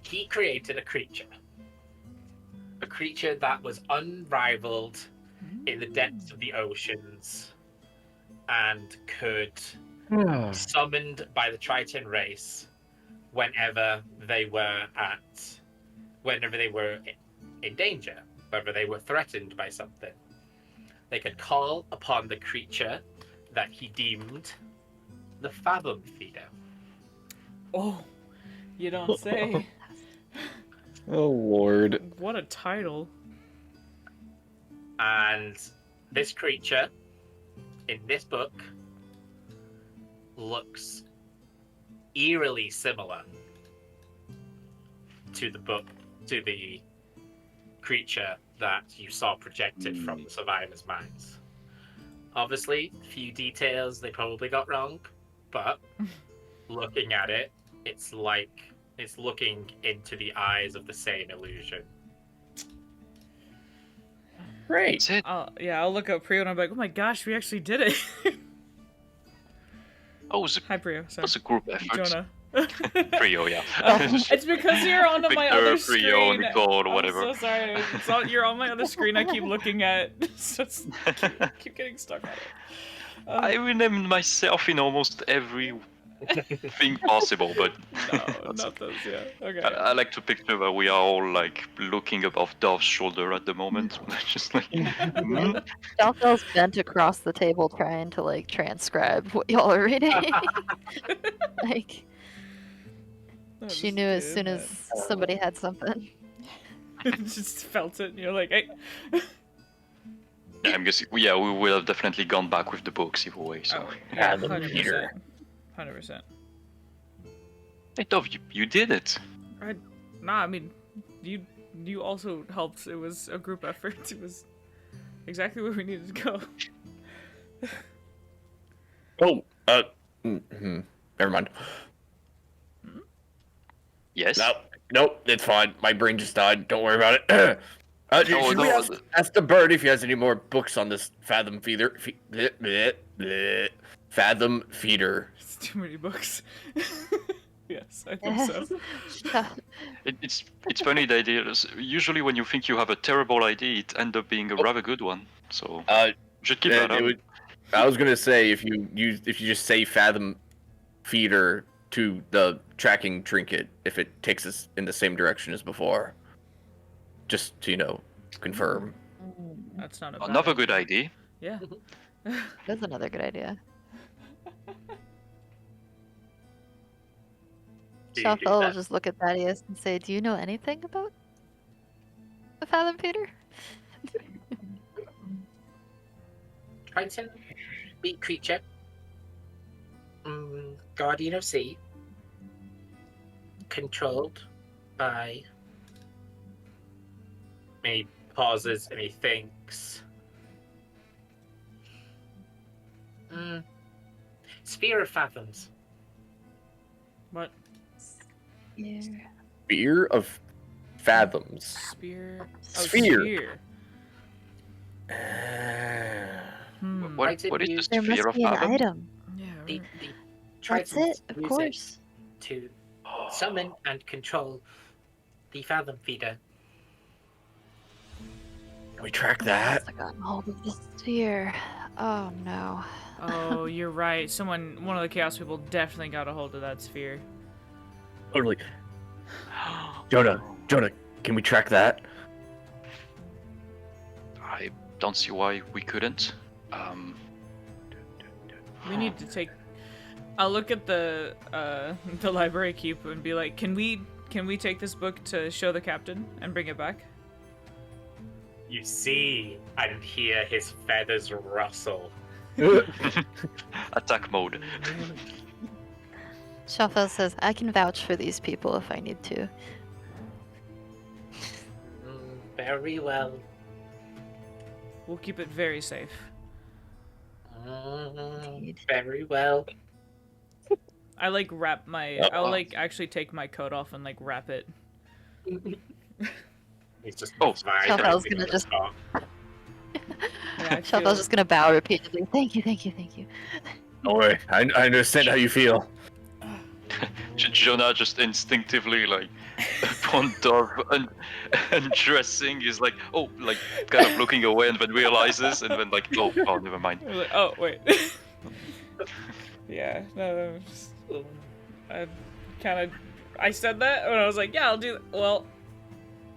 he created a creature that was unrivaled in the depths of the oceans, and could summoned by the Triton race whenever they were in danger, whether they were threatened by something. They could call upon the creature that he deemed the Fathom Feeder. Oh, you don't say. Oh, Lord. What a title. And this creature in this book looks eerily similar to the creature that you saw projected from the survivors' minds. Obviously, a few details they probably got wrong, but looking at it, it's like it's looking into the eyes of the same illusion. Great. That's it. I'll look up Prio and I'm like, oh my gosh, we actually did it. Oh, it's Hi, Prio. Sorry. a group effort. Jonah. Trio, yeah. It's because you're on my Victor, other Prio, screen. Nicole, whatever. I'm so sorry. You're on my other screen. I keep looking at. So keep getting stuck on it. I renamed myself in almost every thing possible, but No, not those. Yeah. Okay. I like to picture that we are all like looking above Dov's shoulder at the moment, just like. Dalfel's bent across the table trying to like transcribe what y'all are reading. Like No, she just knew as did soon that. as somebody had something. Just felt it, and you're like, hey. Yeah, I'm guessing. Yeah, we would have definitely gone back with the books either way. So. Oh, yeah, Fathom 100%. Peter. 100%. Hey, Dov, you did it. Nah, I mean, you also helped. It was a group effort. It was exactly where we needed to go. Oh, never mind. Yes. Nope, it's fine. My brain just died. Don't worry about it. Should we no, ask the bird if he has any more books on this Fathom Feeder? Fathom Feeder. It's too many books. Yes, I think so. It's funny the idea is usually when you think you have a terrible idea, it ends up being a rather good one. So should keep that up. I was gonna say if you just say Fathom Feeder to the tracking trinket, if it takes us in the same direction as before, just to confirm. That's not a bad Another idea. good idea. Yeah. That's another good idea. Do you do Shafel will that? just look at Thaddeus and say, "Do you know anything about the Fathom Peter?" Triton, beat creature, guardian of sea, controlled by. And he pauses and he thinks. Sphere of fathoms. What? Yeah. Sphere of Fathoms. Spear? Oh, Sphere. sphere. Hmm. What did is you- the There sphere must of be an fathom? item. Yeah, The, right. the That's Tritons it, of use course. to summon and control the Fathom Feeder. Can we track that? I got hold of the sphere. Oh no. Oh, you're right. One of the chaos people definitely got a hold of that sphere. Totally. Jonah, can we track that? I don't see why we couldn't. We need to take. I'll look at the library keep and be like, can we take this book to show the captain and bring it back? You see and hear his feathers rustle. Attack mode. Shafel says, "I can vouch for these people if I need to." Very well. We'll keep it very safe. Indeed. Very well. I like wrap my. I'll like actually take my coat off and like wrap it. He's just Shafel's gonna just- Yeah, I Shafel's feel- just gonna bow repeatedly. Thank you, thank you, thank you. Don't worry, I understand how you feel. Jonah just instinctively like upon Dov undressing is like kind of looking away and then realizes and then like oh never mind. I was like, oh wait. Yeah, no, I said that and I was like, yeah, I'll do that. Well,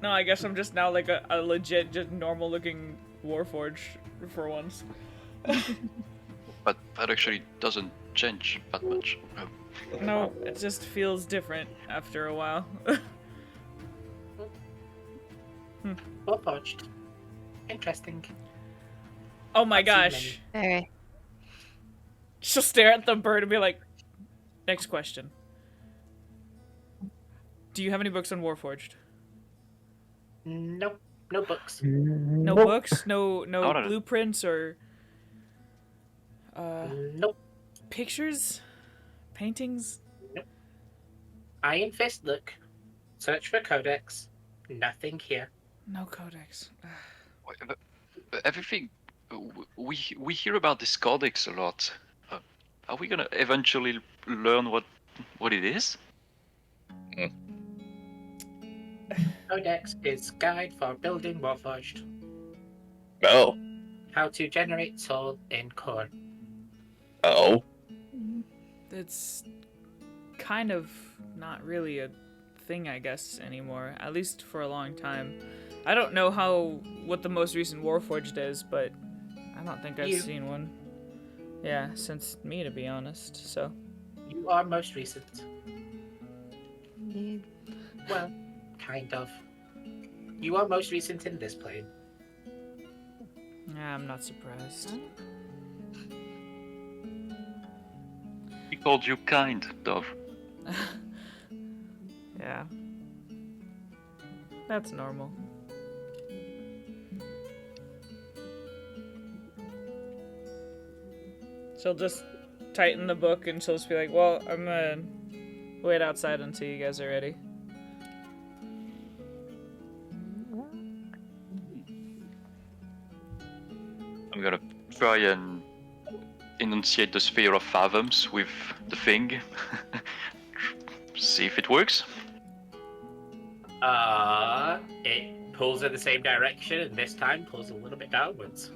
no, I guess I'm just now like a legit, just normal looking Warforged for once. But that actually doesn't change that much. No, it just feels different after a while. Warforged. Interesting. Oh my I've seen gosh. Very. She'll stare at the bird and be like, next question. Do you have any books on Warforged? Nope. No books. No books? No No. blueprints or Nope. pictures? Paintings? Iron Fist look. Search for codex. Nothing here. No codex. Everything we hear about this codex a lot. Are we gonna eventually learn what it is? Codex is guide for building Warforged. Oh. How to generate soul in core. Oh. It's kind of not really a thing, I guess, anymore. At least for a long time. I don't know what the most recent Warforged is, but I don't think I've You. seen one. Yeah, since me, to be honest. So You are most recent. Indeed. Well, kind of. You are most recent in this plane. Yeah, I'm not surprised. He called you kind, Dove. Yeah. That's normal. She'll just tighten the book and she'll just be like, well, I'm gonna wait outside until you guys are ready. I'm gonna try and enunciate the sphere of fathoms with the thing. See if it works. It pulls in the same direction, and this time pulls a little bit downwards.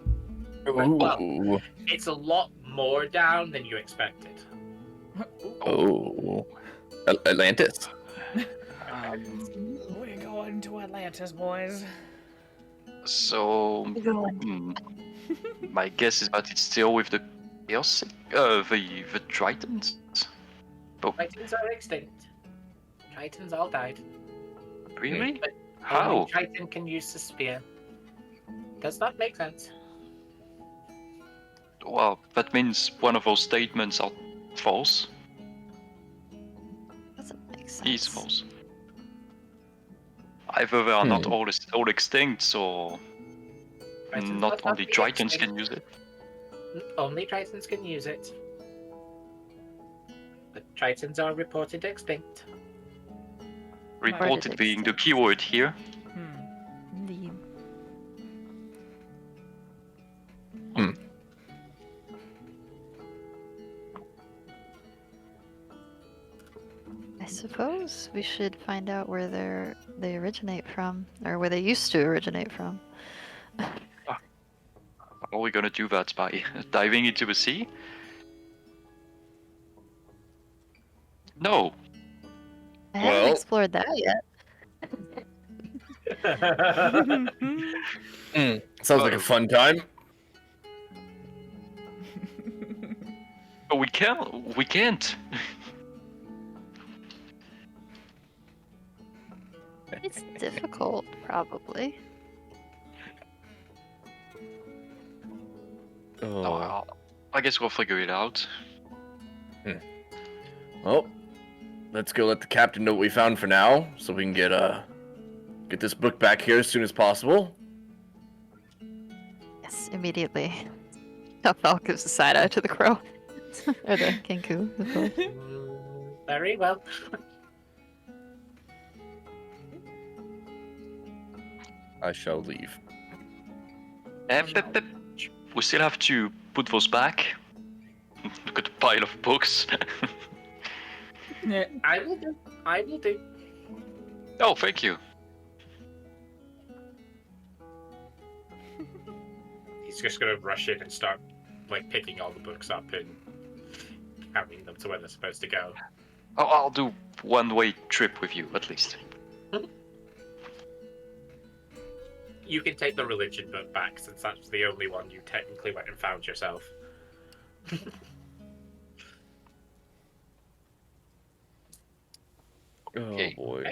Ooh. It's a lot more down than you expected. Oh. Atlantis. We're going to Atlantis, boys. So, my guess is that it's still with the chaos, the Tritons. Titans are extinct. Titans all died. Really? But How? only Titan can use the spear. Does not make sense. Well, that means one of those statements are false. Doesn't make sense. Is false. Either they are not all extinct, or Titans not must only be Tritons extinct. can use it. Only Tritons can use it. The Tritons are reported extinct. Reported being the keyword here. Indeed. I suppose we should find out where they originate from, or where they used to originate from. How are we gonna do that? By diving into the sea? No. I haven't Well- explored that yet. Sounds like a fun time. But we can't. We can't. It's difficult, probably. Oh. Well, I guess we'll figure it out. Well, let's go let the captain know what we found for now, so we can get this book back here as soon as possible. Yes, immediately. Val gives a side eye to the crow. Or the Kenku, of course. Very well. I shall leave. We still have to put those back. Look at the pile of books. Yeah. I will do. I will do. Oh, thank you. He's just gonna rush in and start like picking all the books up and carrying them to where they're supposed to go. I'll do one-way trip with you, at least. You can take the religion book back, since that's the only one you technically went and found yourself. Okay. Oh boy.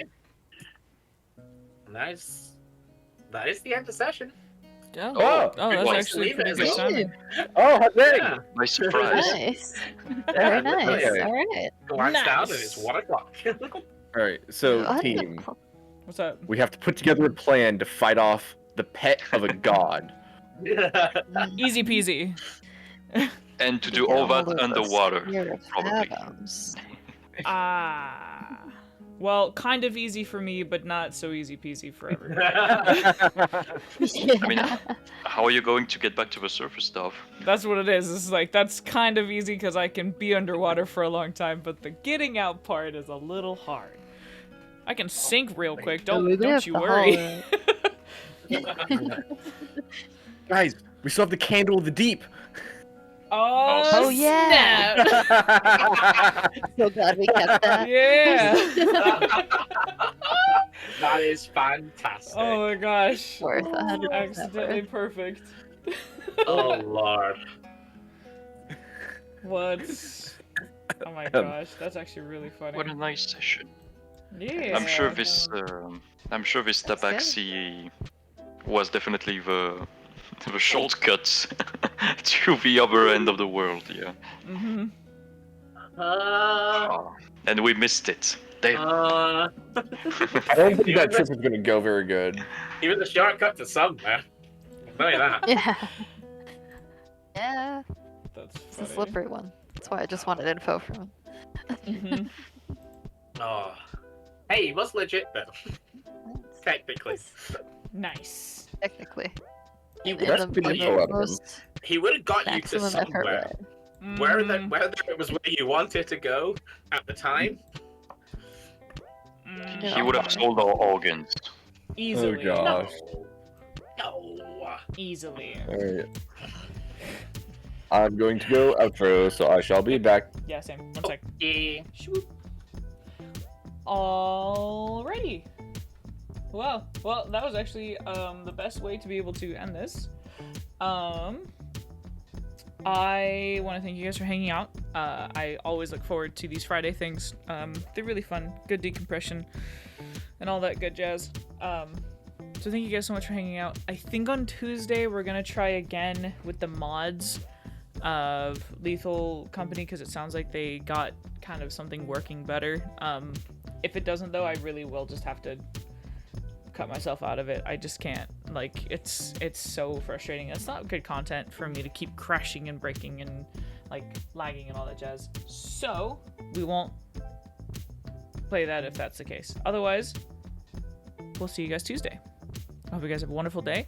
And that is the end of the session. Oh, Oh, that's well, actually leave it pretty as good it timing. Oh, how dang! Yeah. Nice surprise. Nice. Yeah, Very nice. okay. Alright. Glanced out and Nice. it's 1 o'clock. All right, so What? team, What's up? we have to put together a plan to fight off the pet of a god. Easy peasy. And to We do get all that hold of the underwater, sphere of probably. fathoms. Ah. Well, kind of easy for me, but not so easy peasy for everyone. I mean, how are you going to get back to the surface stuff? That's what it is. It's like, that's kind of easy because I can be underwater for a long time, but the getting out part is a little hard. I can sink real quick. we Don't have you to worry. Guys, we still have the candle of the deep. Oh, yeah. snap. So glad we kept that. Yeah. That is fantastic. Oh my gosh. Worth 100% Accidentally worth. perfect. Oh lord. What? Oh my gosh, that's actually really funny. What a nice session. Yeah. I'm sure this tabaxi was definitely the shortcut to the other end of the world. Yeah. Mm-hmm. And we missed it. Damn. I don't think that trip is gonna go very good. Even the shortcut to somewhere. I'll tell you that. Yeah. Yeah. That's It's a funny. slippery one. That's why I just wanted info from him. Mm-hmm. Oh. Hey, he was legit though. Technically. Nice. Technically. He In would That's the, pretty like, info out of him. most he would have got you to maximum effort somewhere. way. Mhm. Whether it was where you wanted to go at the time. He would have sold our organs. Easily. Oh, gosh. No. Easily. Alright. I'm going to go outro, so I shall be back. Yeah, same. One sec. Yeah. Swoop. Alrighty. Well, that was actually the best way to be able to end this. I want to thank you guys for hanging out. I always look forward to these Friday things. They're really fun, good decompression, and all that good jazz. So thank you guys so much for hanging out. I think on Tuesday we're gonna try again with the mods of Lethal Company because it sounds like they got kind of something working better. If it doesn't though, I really will just have to cut myself out of it. I just can't. Like, it's so frustrating. It's not good content for me to keep crashing and breaking and like lagging and all that jazz. So we won't play that if that's the case. Otherwise, we'll see you guys Tuesday. I hope you guys have a wonderful day.